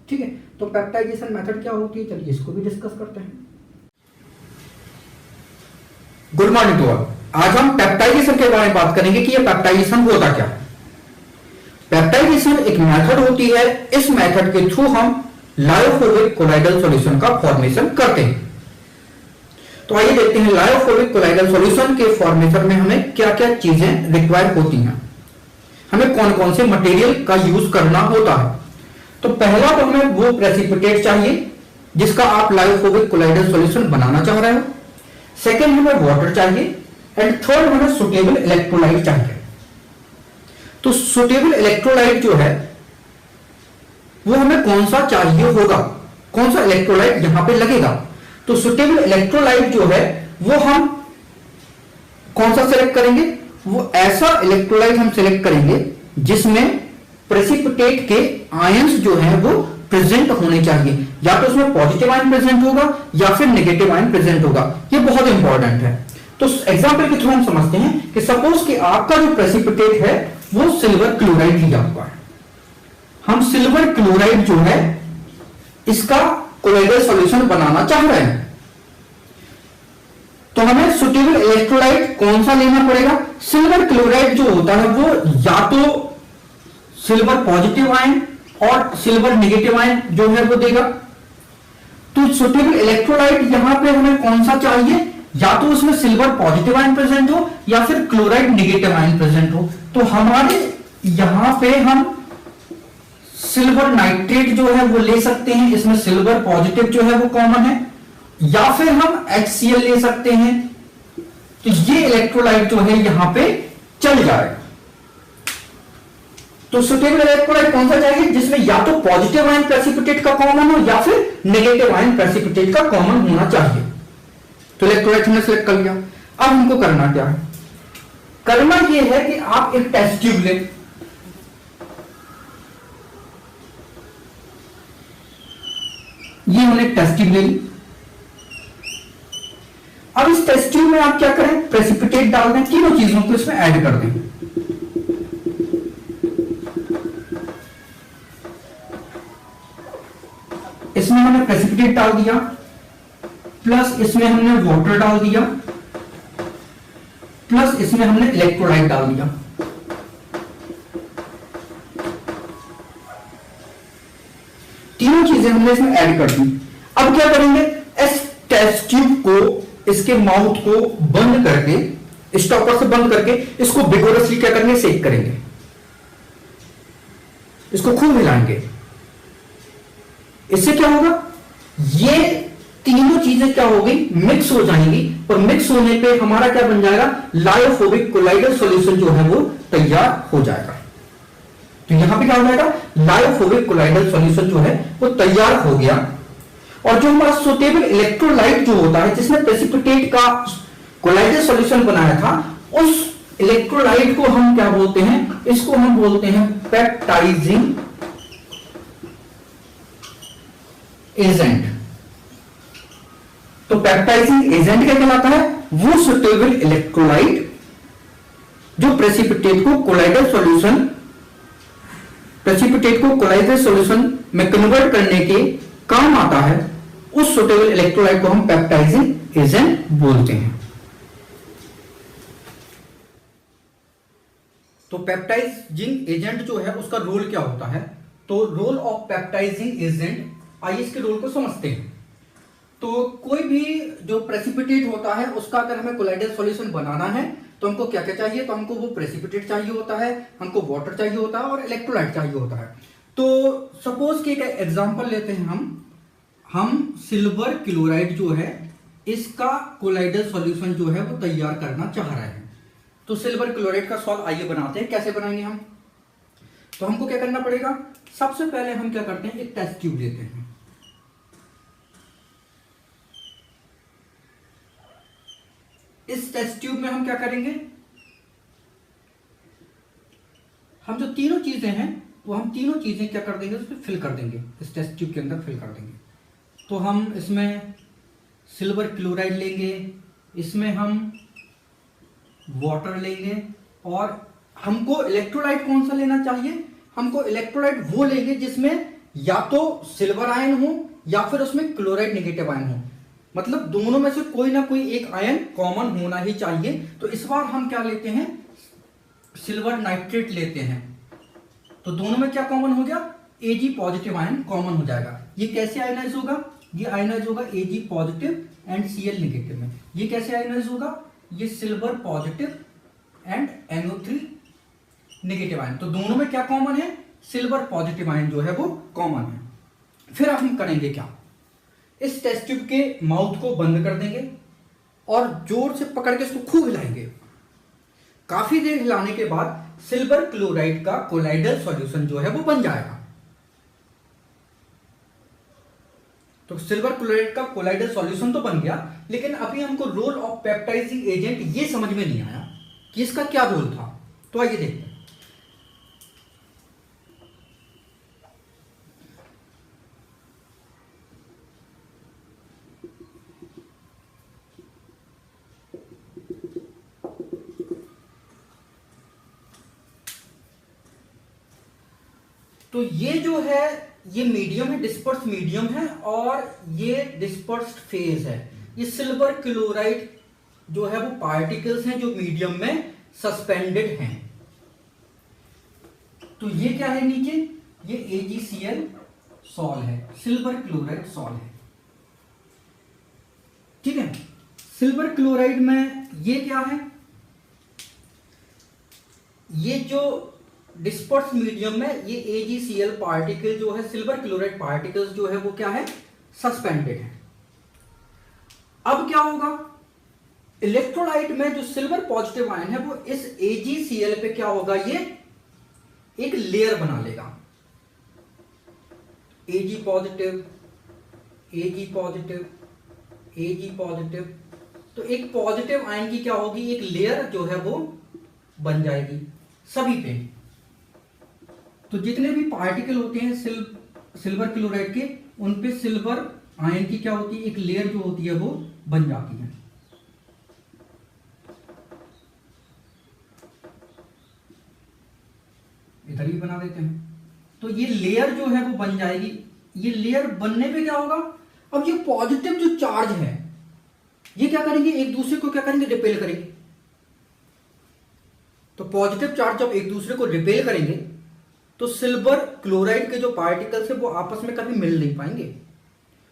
ठीक है, तो पेप्टाइजेशन मेथड क्या होती है, चलिए इसको भी डिस्कस करते हैं। Good morning to all. आज हम पेप्टाइजेशन के बारे में बात करेंगे कि ये पेप्टाइजेशन होता क्या है। पेप्टाइजेशन एक मेथड होती है, इस मेथड के थ्रू हम लायोफोबिक कोलाइडल सॉल्यूशन का फॉर्मेशन करते हैं। तो आइए देखते हैं लायोफोबिक कोलाइडल सॉल्यूशन के फॉर्मेशन में हमें क्या क्या चीजें रिक्वायर होती हैं, हमें कौन कौन से मटेरियल का यूज करना होता है। तो पहला तो हमें वो प्रेसिपिटेट चाहिए जिसका आप लायोफोबिक कोलाइडल सॉल्यूशन बनाना चाह रहे हो। सेकेंड हमें वाटर चाहिए एंड थर्ड हमें सुटेबल इलेक्ट्रोलाइट चाहिए। तो सुटेबल इलेक्ट्रोलाइट जो है वो हमें कौन सा चाहिए होगा, कौन सा इलेक्ट्रोलाइट यहां पे लगेगा। तो सुटेबल इलेक्ट्रोलाइट जो है वो हम कौन सा सिलेक्ट करेंगे, वो ऐसा इलेक्ट्रोलाइट हम सिलेक्ट करेंगे जिसमें प्रेसिपिटेट के आयंस जो हैं वो प्रेजेंट होने चाहिए, या तो उसमें पॉजिटिव आयन प्रेजेंट होगा या फिर नेगेटिव आयन प्रेजेंट होगा। ये बहुत इंपॉर्टेंट है। तो एग्जांपल के थ्रू हम समझते हैं कि सपोज कि आपका जो प्रेसिपिटेट है वो सिल्वर क्लोराइड लिया हुआ है, हम सिल्वर क्लोराइड जो है इसका कोलाइडल सॉल्यूशन बनाना चाह रहे हैं, तो हमें सुटेबल इलेक्ट्रोलाइट कौन सा लेना पड़ेगा। सिल्वर क्लोराइड जो होता है वो या तो सिल्वर पॉजिटिव आयन और सिल्वर नेगेटिव आयन जो है वो देगा। तो सुटेबल इलेक्ट्रोलाइट यहां पे हमें कौन सा चाहिए, या तो उसमें सिल्वर पॉजिटिव आयन प्रेजेंट हो या फिर क्लोराइड नेगेटिव आयन प्रेजेंट हो। तो हमारे यहां पे हम सिल्वर नाइट्रेट जो है वो ले सकते हैं, इसमें सिल्वर पॉजिटिव जो है वो कॉमन है, या फिर हम HCl ले सकते हैं। तो ये इलेक्ट्रोलाइट जो है यहां पे चल जाएगा। तो सुटेबल इलेक्ट्रोलाइट कौन सा चाहिए, जिसमें या तो पॉजिटिव आयन प्रेसिपिटेट का कॉमन हो या फिर नेगेटिव आयन प्रेसिपिटेट का कॉमन होना चाहिए। तो इलेक्ट्रोलाइट हमने सिलेक्ट कर लिया। अब हमको करना क्या है, करना यह है कि आप एक टेस्ट ट्यूब लें, ये हमने टेस्ट ट्यूब ले ली। अब इस टेस्ट ट्यूब में आप क्या करें, प्रेसिपिटेट डाल दें, तीनों चीजों को इसमें ऐड कर दें। इसमें हमने प्रेसिपिटेट डाल दिया, प्लस इसमें हमने वाटर डाल दिया, प्लस इसमें हमने इलेक्ट्रोलाइट डाल दिया। तीनों चीजें हमने इसमें ऐड कर दी। अब क्या करेंगे, इस टेस्ट ट्यूब को, इसके माउथ को बंद करके, स्टॉपर से बंद करके इसको विगोरसली क्या करेंगे, शेक करेंगे, इसको खूब हिलाएंगे। इससे क्या होगा, ये तीनों चीजें क्या हो गई, मिक्स हो जाएंगी, और मिक्स होने पे हमारा क्या बन जाएगा, लायोफोबिक कोलाइडल सॉल्यूशन जो है वो तैयार हो जाएगा। तो यहां पे क्या हो जाएगा, लायोफोबिक कोलाइडल सॉल्यूशन जो है वो तैयार हो गया। और जो हमारा सुटेबल इलेक्ट्रोलाइट जो होता है, जिसने प्रेसिपिटेट का कोलाइडल सॉल्यूशन बनाया था, उस इलेक्ट्रोलाइट को हम क्या बोलते हैं, इसको हम बोलते हैं पेप्टाइजिंग एजेंट। तो पेप्टाइजिंग एजेंट क्या कहलाता है, वो सुटेबल इलेक्ट्रोलाइट जो प्रेसिपिटेट को कोलाइडल सॉल्यूशन में कन्वर्ट करने के काम आता है, उस सुटेबल इलेक्ट्रोलाइट को हम पेप्टाइजिंग एजेंट बोलते हैं। तो पेप्टाइजिंग एजेंट जो है उसका रोल क्या होता है, तो रोल ऑफ पेप्टाइजिंग एजेंट, आइए इसके रोल को समझते हैं। तो कोई भी जो प्रेसिपिटेट होता है उसका अगर हमें कोलाइडल सॉल्यूशन बनाना है तो हमको क्या क्या चाहिए, तो हमको वो प्रेसिपिटेट चाहिए होता है, हमको वाटर चाहिए होता है और इलेक्ट्रोलाइट चाहिए होता है। तो सपोज कि एक एग्जांपल लेते हैं हम सिल्वर क्लोराइड जो है इसका कोलाइडल सॉल्यूशन जो है वो तैयार करना चाह रहे हैं। तो सिल्वर क्लोराइड का सॉल्व आइए बनाते हैं। कैसे बनाएंगे हम, तो हमको क्या करना पड़ेगा, सबसे पहले हम क्या करते हैं, एक टेस्ट ट्यूब लेते हैं। इस टेस्ट ट्यूब में हम क्या करेंगे, हम जो तीनों चीजें हैं वो हम तीनों चीजें क्या कर देंगे, उसमें फिल कर देंगे, इस टेस्ट ट्यूब के अंदर फिल कर देंगे। तो हम इसमें सिल्वर क्लोराइड लेंगे, इसमें हम वाटर लेंगे, और हमको इलेक्ट्रोलाइट कौन सा लेना चाहिए, हमको इलेक्ट्रोलाइट वो लेंगे जिसमें या तो सिल्वर आयन हो या फिर उसमें क्लोराइड नेगेटिव आयन हो, मतलब दोनों में से कोई ना कोई एक आयन कॉमन होना ही चाहिए। तो इस बार हम क्या लेते हैं, सिल्वर नाइट्रेट लेते हैं। तो दोनों में क्या कॉमन हो गया, Ag पॉजिटिव आयन कॉमन हो जाएगा। ये कैसे आयनाइज होगा, ये आयनाइज होगा Ag positive and Cl negative में। ये कैसे आयनाइज होगा, ये silver positive and NO3 negative ion. तो दोनों में क्या कॉमन है, सिल्वर पॉजिटिव आयन जो है वो कॉमन है। फिर हम करेंगे क्या, इस टेस्ट ट्यूब के माउथ को बंद कर देंगे और जोर से पकड़ के इसको खूब हिलाएंगे। काफी देर हिलाने के बाद सिल्वर क्लोराइड का कोलाइडल सॉल्यूशन जो है वो बन जाएगा। तो सिल्वर क्लोराइड का कोलाइडल सॉल्यूशन तो बन गया, लेकिन अभी हमको रोल ऑफ पेप्टाइजिंग एजेंट ये समझ में नहीं आया कि इसका क्या रोल था। तो आइए देखते हैं। तो ये जो है ये मीडियम है, डिस्पर्स मीडियम है, और ये डिस्पर्स्ड फेज है। ये सिल्वर क्लोराइड जो है वो पार्टिकल्स हैं जो मीडियम में सस्पेंडेड हैं। तो ये क्या है नीचे, ये AgCl सॉल है, सिल्वर क्लोराइड सॉल है, ठीक है। सिल्वर क्लोराइड में ये क्या है, ये जो डिस्पर्स मीडियम में ये AgCl पार्टिकल जो है, सिल्वर क्लोराइड पार्टिकल्स जो है वो क्या है, सस्पेंडेड है। अब क्या होगा, इलेक्ट्रोलाइट में जो सिल्वर पॉजिटिव आयन है वो इस AgCl पे क्या होगा, ये एक लेयर बना लेगा, Ag positive, Ag positive, Ag positive. तो एक पॉजिटिव आयन की क्या होगी, एक लेयर जो है वो बन जाएगी सभी पे। तो जितने भी पार्टिकल होते हैं सिल्वर क्लोराइड के, उन पे सिल्वर आयन की क्या होती है, एक लेयर जो होती है वो बन जाती है। इधर ही बना देते हैं। तो ये लेयर जो है वो बन जाएगी। ये लेयर बनने पे क्या होगा, अब ये पॉजिटिव जो चार्ज है ये क्या करेंगे, एक दूसरे को क्या करेंगे, रिपेल करेंगे। तो पॉजिटिव चार्ज जब एक दूसरे को रिपेल करेंगे तो सिल्वर क्लोराइड के जो पार्टिकल्स है वो आपस में कभी मिल नहीं पाएंगे,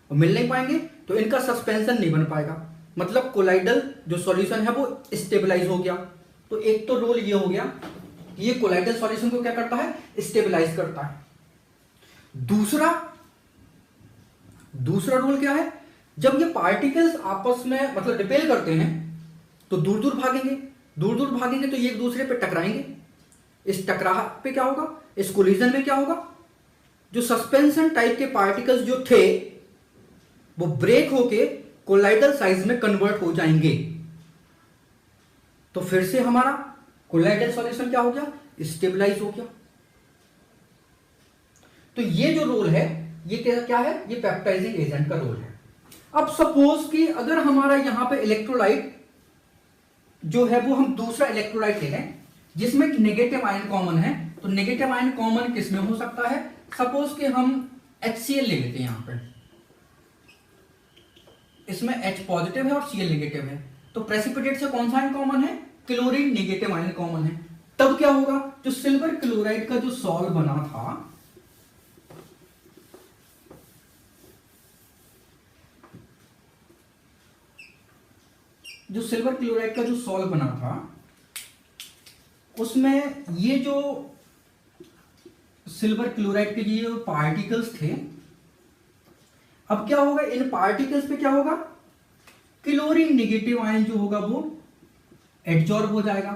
और मिल नहीं पाएंगे तो इनका सस्पेंशन नहीं बन पाएगा, मतलब कोलाइडल जो सॉल्यूशन है वो स्टेबलाइज हो गया। तो एक तो रोल ये हो गया, ये कोलाइडल सॉल्यूशन को क्या करता है, स्टेबलाइज करता है। दूसरा रोल क्या है, जब ये पार्टिकल्स आपस में मतलब रिपेल करते हैं तो दूर दूर भागेंगे तो ये एक दूसरे पे टकराएंगे। इस टकराहट पे क्या होगा, इस कोलिजन में क्या होगा, जो सस्पेंशन टाइप के पार्टिकल्स जो थे वो ब्रेक होके कोलाइडल साइज में कन्वर्ट हो जाएंगे। तो फिर से हमारा कोलाइडल सॉल्यूशन क्या हो गया, स्टेबलाइज हो गया। तो ये जो रोल है ये क्या है, ये पेप्टाइजिंग एजेंट का रोल है। अब सपोज कि अगर हमारा यहां पे इलेक्ट्रोलाइट जो है वो हम दूसरा इलेक्ट्रोलाइट ले लें जिसमें नेगेटिव आयन कॉमन है, तो नेगेटिव आयन कॉमन किसमें हो सकता है, सपोज कि हम HCl ले लेते हैं, यहां पे इसमें H पॉजिटिव है और Cl नेगेटिव है, तो प्रेसिपिटेट से कौन सा आयन कॉमन है, क्लोरीन नेगेटिव आयन कॉमन है। तब क्या होगा, जो सिल्वर क्लोराइड का जो सॉल्व बना था, जो सिल्वर क्लोराइड का जो सॉल्व बना था उसमें ये जो सिल्वर क्लोराइड के जो पार्टिकल्स थे, अब क्या होगा, इन पार्टिकल्स पे क्या होगा, क्लोरीन नेगेटिव आयन जो होगा वो एडजॉर्ब हो जाएगा।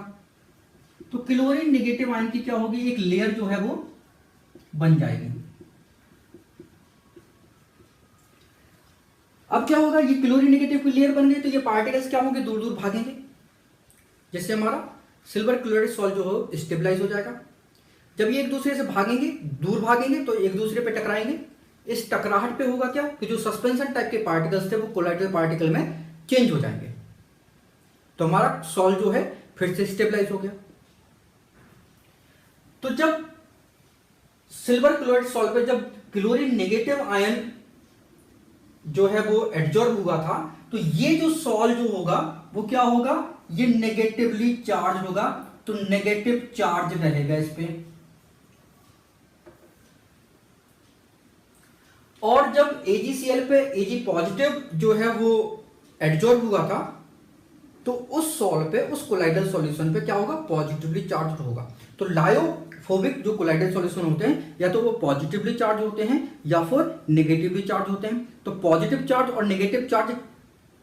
तो क्लोरीन नेगेटिव आयन की क्या होगी, एक लेयर जो है वो बन जाएगी। अब क्या होगा, ये क्लोरीन नेगेटिव की लेयर बन गई तो ये पार्टिकल्स क्या होंगे, दूर दूर भागेंगे, जैसे हमारा सिल्वर क्लोराइड सॉल्ट जो हो स्टेबलाइज हो जाएगा। जब ये एक दूसरे से भागेंगे, दूर भागेंगे तो एक दूसरे पे टकराएंगे। इस टकराहट पे होगा क्या कि जो सस्पेंशन टाइप के पार्टिकल्स थे वो कोलाइडल पार्टिकल में चेंज हो जाएंगे, तो हमारा सॉल्ट जो है फिर से स्टेबलाइज हो गया। तो जब सिल्वर क्लोराइड सॉल्ट पे जब क्लोरीन नेगेटिव आयन जो है वो एडजॉर्ब हुआ था, तो ये जो सॉल्ट जो होगा वो क्या होगा, ये नेगेटिवली चार्ज होगा, तो नेगेटिव चार्ज रहेगा इस पे। और जब AgCl पे Ag पॉजिटिव जो है वो एडजॉर्ब हुआ था, तो उस सॉल्ट पे, उस कोलाइडल सॉल्यूशन पे क्या होगा, पॉजिटिवली चार्ज होगा। तो लायोफोबिक जो कोलाइडल सॉल्यूशन होते हैं या तो वो पॉजिटिवली चार्ज होते हैं या फिर नेगेटिवली चार्ज होते हैं। तो पॉजिटिव चार्ज और नेगेटिव चार्ज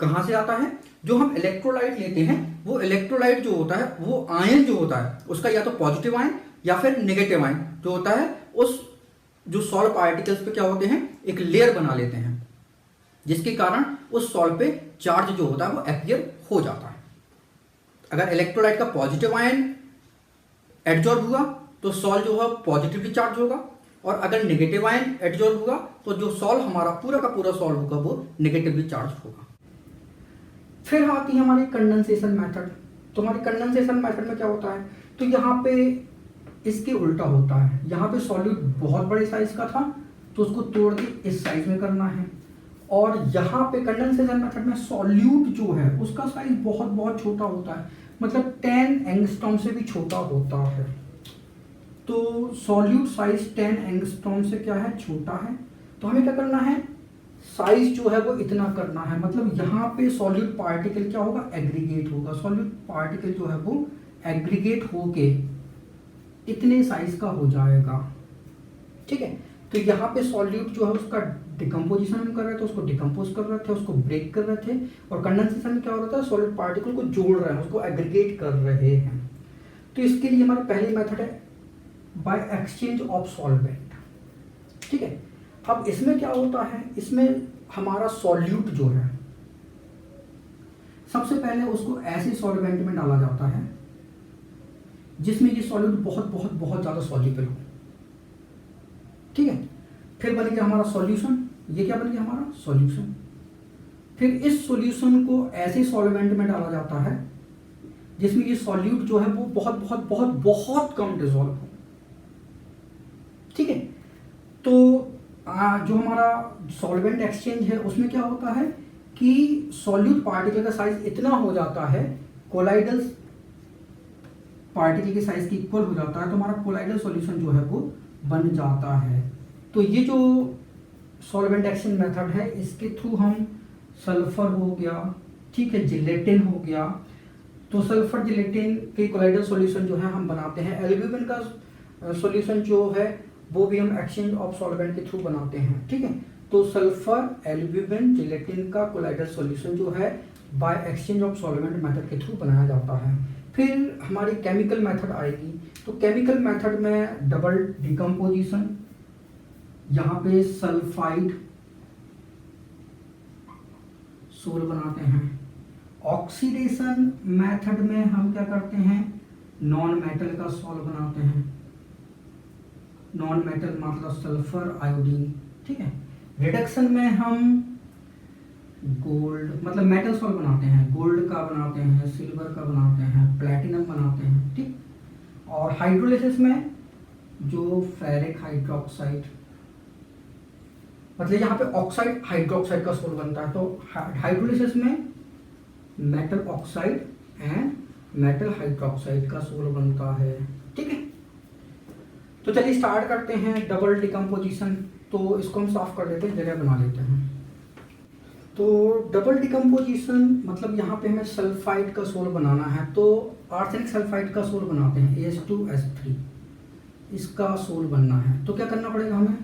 कहां से आता है, जो हम इलेक्ट्रोलाइट लेते हैं वो इलेक्ट्रोलाइट जो होता है वो आयन जो होता है उसका या तो पॉजिटिव आयन या फिर नेगेटिव आयन जो होता है, उस जो सॉल्ट पार्टिकल्स पे क्या होते हैं, एक लेयर बना लेते हैं, जिसके कारण उस सॉल्ट पे चार्ज जो होता है वो अपीयर हो जाता है। अगर इलेक्ट्रोलाइट का पॉजिटिव आयन एडजॉर्ब हुआ तो सॉल्ट जो है पॉजिटिवली चार्ज होगा, और अगर नेगेटिव आयन एडजॉर्ब हुआ तो जो सॉल्ट हमारा पूरा का पूरा सॉल्ट होगा वो नेगेटिवली चार्ज होगा। फिर आती है हमारी कंडेंसेशन मेथड। तो हमारी कंडेंसेशन मेथड में क्या होता है, तो यहाँ पे इसके उल्टा होता है। यहाँ पे सॉल्यूट बहुत बड़े साइज का था तो उसको तोड़ के इस साइज में करना है, और यहाँ पे कंडेंसेशन मेथड में सॉल्यूट जो है उसका साइज बहुत बहुत छोटा होता है, मतलब 10 एंगस्ट्रॉम से भी छोटा होता है। तो सॉल्यूट साइज 10 एंगस्ट्रॉम से क्या है, छोटा है। तो हमें क्या करना है, साइज जो है वो इतना करना है, मतलब यहाँ पे सॉल्यूट पार्टिकल क्या होगा, एग्रीगेट होगा। सॉल्यूट पार्टिकल जो है वो एग्रीगेट होके इतने साइज का हो जाएगा, ठीक है। तो यहाँ पे सॉल्यूट जो है उसका डिकम्पोजिशन हम कर रहे थे, उसको डिकम्पोज कर रहे थे, उसको ब्रेक कर रहे थे, और कंडेंसेशन में क्या हो रहा था, सॉलिड पार्टिकल को जोड़ रहे हैं, उसको एग्रीगेट कर रहे हैं। तो इसके लिए हमारी पहली मेथड है बाय एक्सचेंज ऑफ सॉल्वेंट, ठीक है। अब इसमें क्या होता है, इसमें हमारा सॉल्यूट जो है सबसे पहले उसको ऐसे सॉल्वेंट में डाला जाता है जिसमें ये सॉल्यूट बहुत बहुत बहुत ज्यादा सॉल्युबल हो, ठीक है। फिर बन गया हमारा सॉल्यूशन, ये क्या बन गया हमारा सॉल्यूशन। फिर इस सॉल्यूशन को ऐसे सॉल्वेंट में डाला जाता है जिसमें ये सॉल्यूट जो है वो बहुत बहुत बहुत बहुत कम डिसॉल्व हो, ठीक है। तो जो हमारा सॉल्वेंट एक्सचेंज है उसमें क्या होता है कि सॉल्यूट पार्टिकल का साइज इतना हो जाता है, कोलाइडल पार्टिकल के साइज की इक्वल हो जाता है, तो हमारा कोलाइडल सॉल्यूशन जो है वो बन जाता है। तो ये जो सॉल्वेंट एक्सचेंज मेथड है इसके थ्रू हम सल्फर हो गया, ठीक है, जिलेटिन हो गया, तो सल्फर जिलेटिन के कोलाइडल सॉल्यूशन जो है हम बनाते हैं। एल्ब्यूमिन का सॉल्यूशन जो है वो भी हम एक्सचेंज ऑफ सॉल्वेंट के थ्रू बनाते हैं, ठीक है। तो सल्फर एल्ब्यूमिन जिलेटिन का कोलाइडल सॉल्यूशन जो है by exchange of solvent method के थ्रू बनाया जाता है। फिर हमारी केमिकल मेथड आएगी, तो केमिकल मेथड में डबल डिकम्पोजिशन, यहाँ पे सल्फाइड सोल बनाते हैं। ऑक्सीडेशन मेथड में हम क्या करते हैं, नॉन मेटल का सोल बनाते हैं। नॉन मेटल मतलब सल्फर आयोडीन, ठीक है। रिडक्शन में हम गोल्ड मतलब मेटल सोल बनाते हैं, गोल्ड का बनाते हैं, सिल्वर का बनाते हैं, प्लैटिनम बनाते हैं, ठीक। और हाइड्रोलिसिस में जो फेरिक हाइड्रोक्साइड मतलब यहाँ पे ऑक्साइड हाइड्रोक्साइड का सोल बनता है, तो हाइड्रोलिसिस में metal oxide and metal hydroxide का सोल बनता है, ठीक है। तो चलिए स्टार्ट करते हैं डबल डिकम्पोजिशन। तो इसको हम साफ कर देते हैं, जगह बना लेते हैं। तो डबल डिकम्पोजिशन मतलब यहाँ पे हमें सल्फाइड का सोल बनाना है, तो आर्सेनिक सल्फाइड का सोल बनाते हैं, AS2S3 इसका सोल बनना है। तो क्या करना पड़ेगा हमें,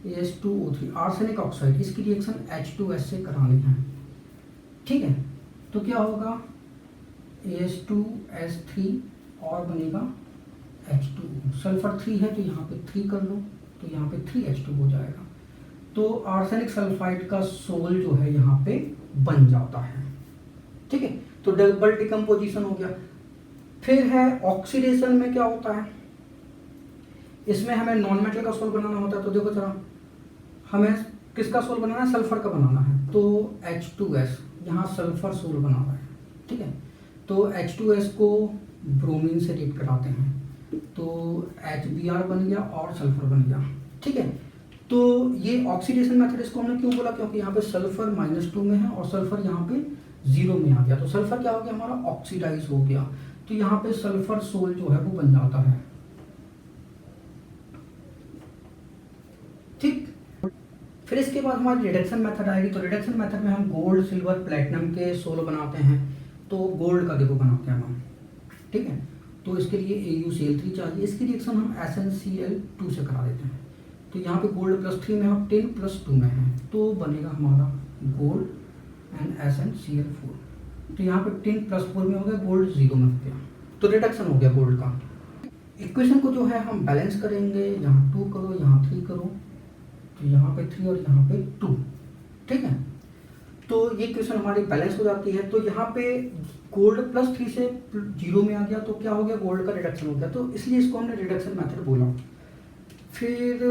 AS2O3 आर्सेनिक ऑक्साइड, इसकी रिएक्शन H2S से करानी है, ठीक है। तो क्या होगा, AS2S3 और बनेगा H2O, सल्फर 3 है तो यहाँ पे 3 कर लो, तो यहाँ पे 3H2 हो जाएगा। तो आर्सेनिक सल्फाइड का सोल जो है यहाँ पे बन जाता है, ठीक है। तो डबल डिकम्पोजिशन हो गया। फिर है ऑक्सीडेशन में क्या होता है, इसमें हमें नॉन मेटल का सोल बनाना होता है। तो देखो जरा, हमें किसका सोल बनाना है, सल्फर का बनाना है। तो H2S यहाँ सल्फर सोल बना रहा है, ठीक है। तो H2S को ब्रोमीन से रिएक्ट कराते हैं, तो HBr बन गया और सल्फर बन गया, ठीक है। तो ये ऑक्सीडेशन मेथड इसको हमने क्यों बोला, क्योंकि यहाँ पे सल्फर -2 में है और सल्फर यहाँ पे 0 में आ गया, तो सल्फर क्या हो गया हमारा, ऑक्सीडाइज हो गया। तो यहाँ पे सल्फर सोल जो है वो बन जाता है, ठीक। फिर इसके बाद हमारी रिडक्शन मेथड आएगी। तो रिडक्शन मेथड में हम गोल्ड सिल्वर प्लेटिनम के सोल बनाते हैं। तो गोल्ड का देखो बनाते हैं हम, ठीक है। तो इसके लिए AuCl3 चाहिए, इसकी रिएक्शन हम SnCl2 से करा देते हैं। तो यहाँ पे गोल्ड +3 में और 10 +2 में है, तो बनेगा हमारा गोल्ड एंड SnCl4। तो यहाँ पे 10 +4 में हो गया, गोल्ड 0 में हो गया, तो रिडक्शन हो गया गोल्ड का। इक्वेशन को जो है हम बैलेंस करेंगे, यहाँ 2 करो, यहाँ 3 करो, तो यहाँ पे 3 और यहाँ पे 2, ठीक है। तो ये इक्वेशन हमारी बैलेंस हो जाती है। तो यहाँ पे गोल्ड +3 से 0 में आ गया, तो क्या हो गया, गोल्ड का रिडक्शन हो गया, तो इसलिए इसको हमने रिडक्शन मेथड बोला। फिर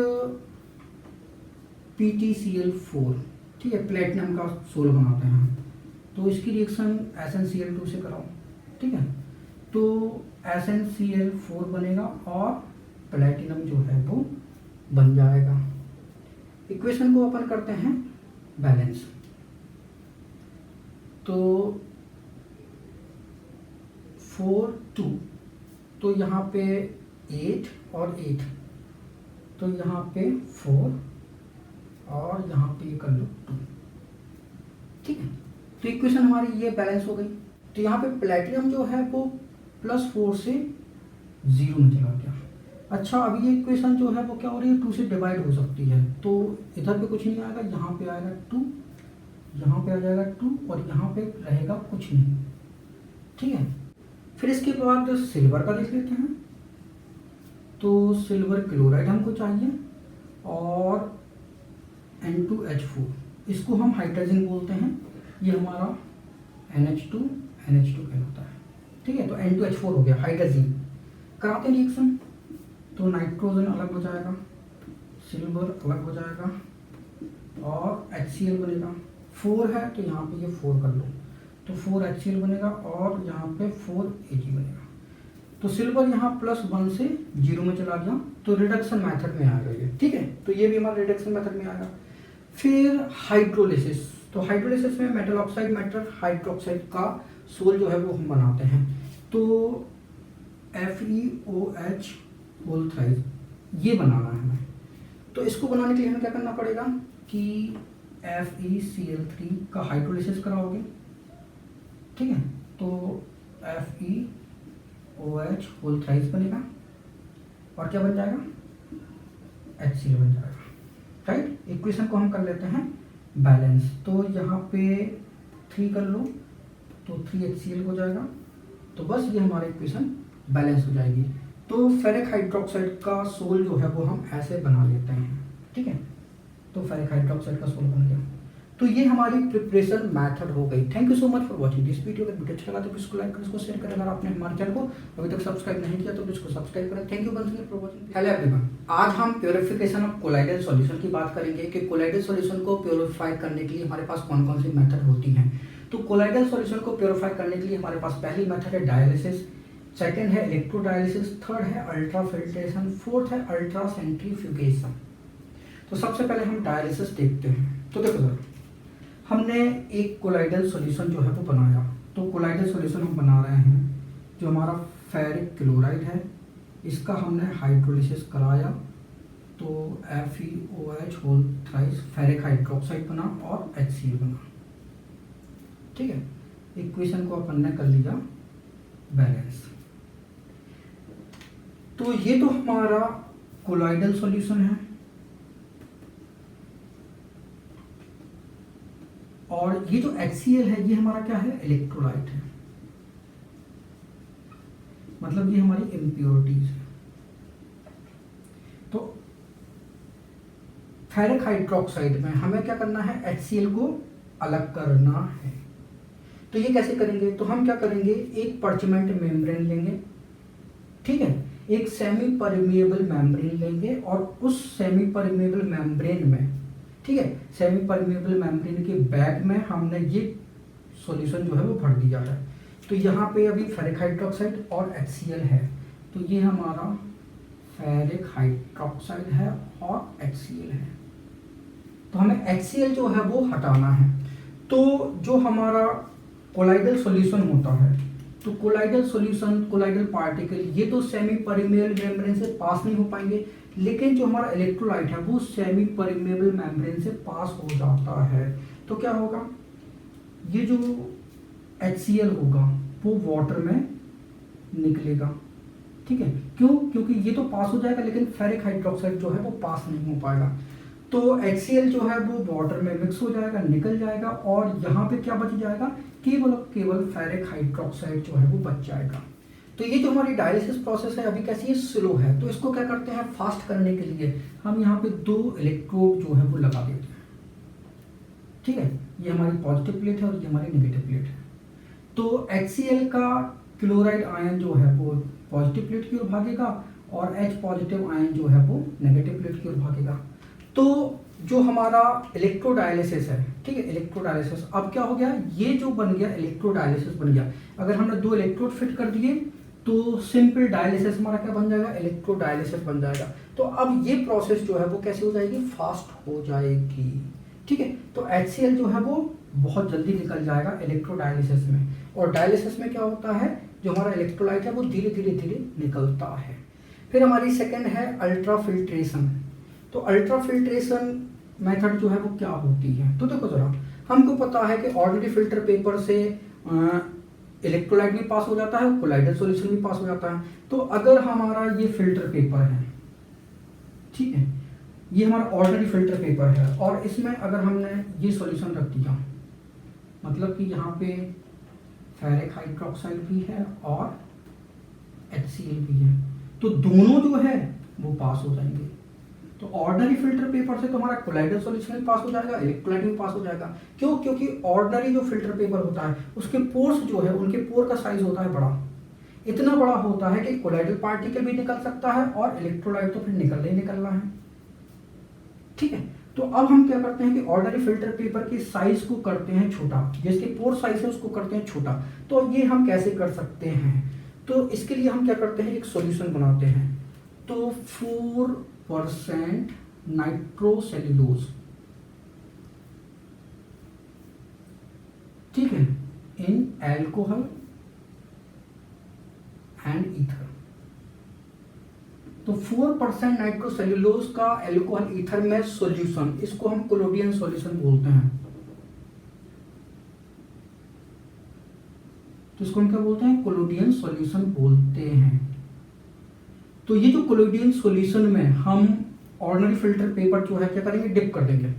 PtCl4, ठीक है, प्लेटिनम का सोल बनाते हैं, तो इसकी रिएक्शन SnCl2 से कराओ, ठीक है। तो SnCl4 बनेगा और प्लेटिनम जो है वो बन जाएगा। इक्वेशन को अपन करते हैं बैलेंस। तो 4 2, तो यहाँ पे 8 और 8, तो यहाँ पे 4 और यहाँ पे कर लो 2, ठीक है। तो इक्वेशन हमारी ये बैलेंस हो गई। तो यहाँ पे प्लेटिनम जो है वो +4 से 0 में चला गया। अच्छा, अभी ये इक्वेशन जो है वो क्या हो रही है, 2 से डिवाइड हो सकती है, तो इधर पे कुछ नहीं आएगा, यहाँ पे आएगा 2, यहाँ पे आ जाएगा 2 और यहाँ पे रहेगा कुछ नहीं, ठीक है। फिर इसके बाद सिल्वर का देख लेते हैं। तो सिल्वर क्लोराइड हमको चाहिए और N2H4, इसको हम हाइड्रोजन बोलते हैं, ये हमारा NH2 कहलाता है, ठीक है। तो N2H4 हो गया हाइड्रोजन, कराते हैं रिएक्शन, तो नाइट्रोजन अलग हो जाएगा, सिल्वर अलग हो जाएगा और HCl बनेगा। 4 है तो यहाँ पे ये 4 कर लो, तो 4 HCl बनेगा और यहाँ पे 4 Ag बनेगा। तो सिल्वर यहाँ +1 से 0 में चला गया, तो रिडक्शन मेथड में आ गया ये, ठीक है। तो ये भी हमारा रिडक्शन मेथड में आएगा। फिर हाइड्रोलिसिस, तो हाइड्रोलिसिस में मेटल ऑक्साइड मेटल हाइड्रोक्साइड का सोल जो है वो हम बनाते हैं। तो FeOH होल थ्राइस, ये बनाना है हमें। तो इसको बनाने के लिए हमें क्या करना पड़ेगा कि FeCl3 का हाइड्रोलिसिस कराओगे, ठीक है। तो FeOH होल थ्राइस बनेगा और क्या बन जाएगा, HCl बन जाएगा, राइट। इक्वेशन को हम कर लेते हैं बैलेंस। तो यहाँ पे 3 कर लो तो 3HCl हो जाएगा। तो बस ये हमारी इक्वेशन बैलेंस हो जाएगी। तो फेरिक हाइड्रोक्साइड का सोल जो है वो हम ऐसे बना लेते हैं, ठीक है। तो फेरिक हाइड्रोक्साइड का सोल बन गया। तो ये हमारी प्रिपरेशन मेथड हो गई। Thank you so much for watching this video. अगर वीडियो अच्छा लगा तो इसको लाइक करें, इसको शेयर करें। अगर आपने हमारे चैनल को अभी तक सब्सक्राइब नहीं किया तो इसको सब्सक्राइब करें। Thank you for watching. Hello everyone, आज हम प्योरिफिकेशन ऑफ कोलाइडल सॉल्यूशन की बात करेंगे कि कोलाइडल सॉल्यूशन को प्योरीफाई करने के लिए हमारे पास कौन कौन सी मेथड होती हैं। तो कोलाइडल सॉल्यूशन को प्योरीफाई करने के लिए हमारे पास पहली मेथड है डायलिसिस, सेकंड है इलेक्ट्रोडायलिसिस, थर्ड है अल्ट्राफिल्ट्रेशन, फोर्थ है अल्ट्रा सेंट्रीफ्यूगेशन। तो सबसे पहले हम डायलिसिस देखते हैं। तो देखो सर, हमने एक कोलाइडल सॉल्यूशन जो है वो बनाया। तो कोलाइडल सॉल्यूशन हम बना रहे हैं, जो हमारा फेरिक क्लोराइड है इसका हमने हाइड्रोलिसिस कराया। तो FeOH whole thrice ferric hydroxide बना और HCl बना, ठीक है। इक्वेशन को अपन ने कर लिया बैलेंस। तो ये तो हमारा कोलाइडल सॉल्यूशन है और ये जो HCl है ये हमारा क्या है, इलेक्ट्रोलाइट है, मतलब ये हमारी इम्प्योरिटीज है। तो फेरिक हाइड्रोक्साइड में हमें क्या करना है, HCl को अलग करना है। तो ये कैसे करेंगे, तो हम क्या करेंगे, एक पर्चमेंट मेम्ब्रेन लेंगे, ठीक है। एक सेमी परमिएबल मेम्ब्रेन लेंगे और उस सेमी परमिएबल मेम्ब्रेन में, ठीक है, सेमी परमिएबल मेम्ब्रेन के बैग में हमने ये सॉल्यूशन जो है वो भर दिया है। तो यहाँ पे अभी फेरिक हाइड्रोक्साइड और HCl है। तो ये हमारा फेरिक हाइड्रोक्साइड है और HCl है। तो हमें HCl जो है वो हटाना है। तो जो हमारा कोलाइडल सॉल्यूशन होता है, तो कोलाइडल सॉल्यूशन, कोलाइडल पार्टिकल ये तो सेमी परमिएबल मेम्ब्रेन से पास नहीं हो पाएंगे, लेकिन जो हमारा इलेक्ट्रोलाइट है वो सेमी परमिएबल मेम्ब्रेन से पास हो जाता है। तो क्या होगा, ये जो HCl होगा वो वाटर में निकलेगा, ठीक है। क्यों, क्योंकि ये तो पास हो जाएगा लेकिन फेरिक हाइड्रोक्साइड जो है वो पास नहीं हो पाएगा। तो HCl जो है वो वाटर में मिक्स हो जाएगा, निकल जाएगा और यहाँ पे क्या बच जाएगा, केवल फेरिक हाइड्रोक्साइड जो है वो बच जाएगा। तो ये जो हमारी डायलिसिस प्रोसेस है अभी कैसी है, स्लो है। तो इसको क्या करते हैं, फास्ट करने के लिए हम यहाँ पे 2 इलेक्ट्रोड जो है वो लगा देते हैं, ठीक है। ये हमारी पॉजिटिव प्लेट है और ये हमारी नेगेटिव प्लेट है। तो HCl का क्लोराइड आयन जो है वो पॉजिटिव प्लेट की ओर भागेगा और H पॉजिटिव आयन जो है वो नेगेटिव प्लेट की ओर भागेगा। तो जो हमारा इलेक्ट्रोडायलिसिस है, ठीक है, इलेक्ट्रोडायलिसिस अब क्या हो गया, ये जो बन गया इलेक्ट्रोडायलिसिस बन गया। अगर हमने 2 इलेक्ट्रोड फिट कर दिए तो सिंपल डायलिसिस हमारा क्या बन जाएगा, इलेक्ट्रोडायलिसिस बन जाएगा। तो अब ये प्रोसेस जो है वो कैसे हो जाएगी, फास्ट हो जाएगी, ठीक है। तो HCl जो है वो बहुत जल्दी निकल जाएगा इलेक्ट्रोडायलिसिस में। और डायलिसिस में क्या होता है, जो हमारा इलेक्ट्रोलाइट है वो धीरे धीरे निकलता है। फिर हमारी सेकंड है अल्ट्राफिल्ट्रेशन। तो अल्ट्राफिल्ट्रेशन मेथड जो है वो क्या होती है, तो देखो जरा, हमको पता है कि ऑर्डिनरी फिल्टर पेपर से इलेक्ट्रोलाइट भी पास हो जाता है, कोलाइडल सॉल्यूशन भी पास हो जाता है। तो अगर हमारा ये फिल्टर पेपर है, ठीक है, ये हमारा ऑर्डिनरी फिल्टर पेपर है और इसमें अगर हमने ये सॉल्यूशन रख दिया, मतलब कि यहाँ पे फेरिक हाइड्रोक्साइड भी है और HCl भी है, तो दोनों जो है वो पास हो जाएंगे। तो ऑर्डिनरी फिल्टर पेपर से तो हमारा कोलाइडल सॉल्यूशन भी पास हो जाएगा, इलेक्ट्रोलाइट भी पास हो जाएगा। क्यों, क्योंकि ऑर्डिनरी जो फिल्टर पेपर होता है उसके पोर्स जो है, उनके पोर का साइज होता है बड़ा, इतना बड़ा होता है कि कोलाइडल पार्टिकल भी निकल सकता है और इलेक्ट्रोलाइट तो फिर निकलना है, ठीक है। तो अब हम क्या करते हैं कि ऑर्डिनरी फिल्टर पेपर के साइज को करते हैं छोटा, जिसके पोर साइज है उसको करते हैं छोटा। तो ये हम कैसे कर सकते हैं, तो इसके लिए हम क्या करते हैं, एक सॉल्यूशन बनाते हैं। तो 4% नाइट्रोसेल्यूलोज, ठीक है, इन एल्कोहल एंड ईथर। तो 4% नाइट्रोसेल्यूलोज का एल्कोहल ईथर में सॉल्यूशन, इसको हम कोलोडियन सॉल्यूशन बोलते हैं। तो इसको हम क्या बोलते हैं? कोलोडियन सॉल्यूशन बोलते हैं। तो ये जो कोलोडियन सॉल्यूशन में हम ऑर्डिनरी फिल्टर पेपर जो है क्या करेंगे? डिप कर देंगे,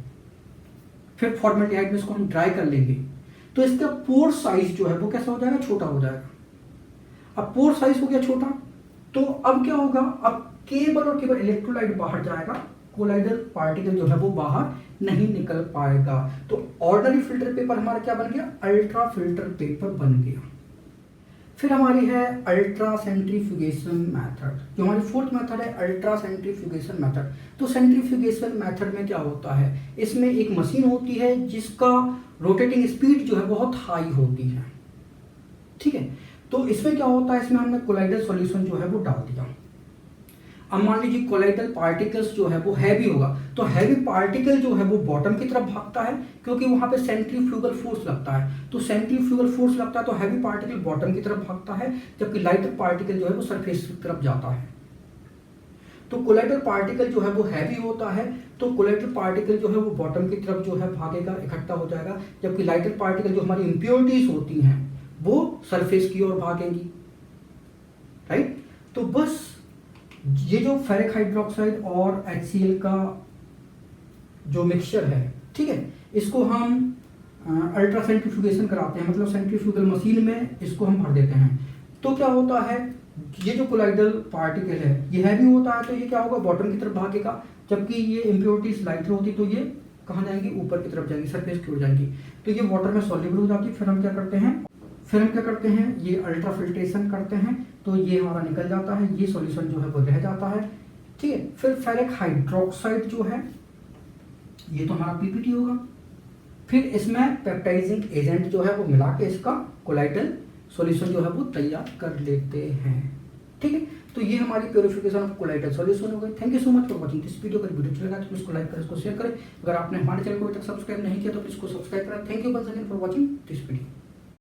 फिर फॉर्मेल्डिहाइड में इसको हम ड्राई कर लेंगे, तो इसका पोर साइज जो है वो कैसा हो जाएगा? छोटा हो जाएगा। अब पोर साइज हो गया छोटा, तो अब क्या होगा? अब केवल और केवल इलेक्ट्रोलाइट बाहर जाएगा, कोलाइडल पार्टिकल जो है वो बाहर नहीं निकल पाएगा। तो ऑर्डिनरी फिल्टर पेपर हमारा क्या बन गया? अल्ट्रा फिल्टर पेपर बन गया। फिर हमारी है अल्ट्रा सेंट्रीफ्यूगेशन मेथड, जो हमारी फोर्थ मेथड है अल्ट्रा सेंट्रीफ्यूगेशन मेथड। तो सेंट्रीफ्यूगेशन मेथड में क्या होता है? इसमें एक मशीन होती है जिसका रोटेटिंग स्पीड जो है बहुत हाई होती है, ठीक है। तो इसमें क्या होता है? इसमें हमने कोलाइडल सॉल्यूशन जो है वो डाल दिया। अब मान लीजिए कोलाइडल पार्टिकल्स जो है वो हैवी होगा, तो हैवी पार्टिकल जो है वो बॉटम की तरफ भागता है, क्योंकि वहां पे सेंट्रीफ्यूगल फोर्स लगता है। तो सेंट्रीफ्यूगल फोर्स लगता है तो हैवी पार्टिकल बॉटम की तरफ भागता है, जबकि लाइटर पार्टिकल जो है वो सरफेस की तरफ जाता है। तो कोलाइडल पार्टिकल जो है वो हैवी होता है, तो कोलाइडल पार्टिकल जो है वो बॉटम की तरफ जो है भागेगा, इकट्ठा हो जाएगा, जबकि लाइटर पार्टिकल जो हमारी इंप्योरिटीज होती हैं वो सरफेस की ओर भागेंगी, राइट। तो बस ये जो फेरिक हाइड्रोक्साइड और HCl का जो मिक्सचर है, ठीक है, इसको हम अल्ट्रा सेंट्रीफ्यूगेशन कराते हैं, मतलब सेंट्रीफ्यूगल मशीन में इसको हम भर देते हैं। तो क्या होता है? ये जो कोलाइडल पार्टिकल है ये हैवी होता है, तो ये क्या होगा? बॉटम की तरफ भागेगा, जबकि ये इम्प्योरिटीज लाइटर होती तो ये कहाँ जाएंगी? ऊपर की तरफ जाएंगी, सरफेस की ओर जाएंगी। तो ये वाटर में सॉल्युबल हो जाती है। फिर हम क्या करते हैं? ये अल्ट्रा फिल्ट्रेशन करते हैं, तो ये हमारा निकल जाता है, ये सॉल्यूशन जो है वो रह जाता है, ठीक है। फिर फेरिक हाइड्रोक्साइड जो है ये तो हमारा PPT होगा। फिर इसमें पेप्टाइजिंग एजेंट जो है वो मिला के इसका कोलाइडल सॉल्यूशन जो है वो तैयार कर लेते हैं, ठीक है। तो ये हमारी प्योरिफिकेशन ऑफ कोलाइडल सॉल्यूशन हो गई। Thank you so much for watching this video. अगर वीडियो अच्छा लगा तो प्लीज इसको लाइक करें, इसको शेयर करें। अगर आपने हमारे चैनल को अभी तक सब्सक्राइब नहीं किया तो प्लीज इसको सब्सक्राइब करें। Thank you once again for watching this video.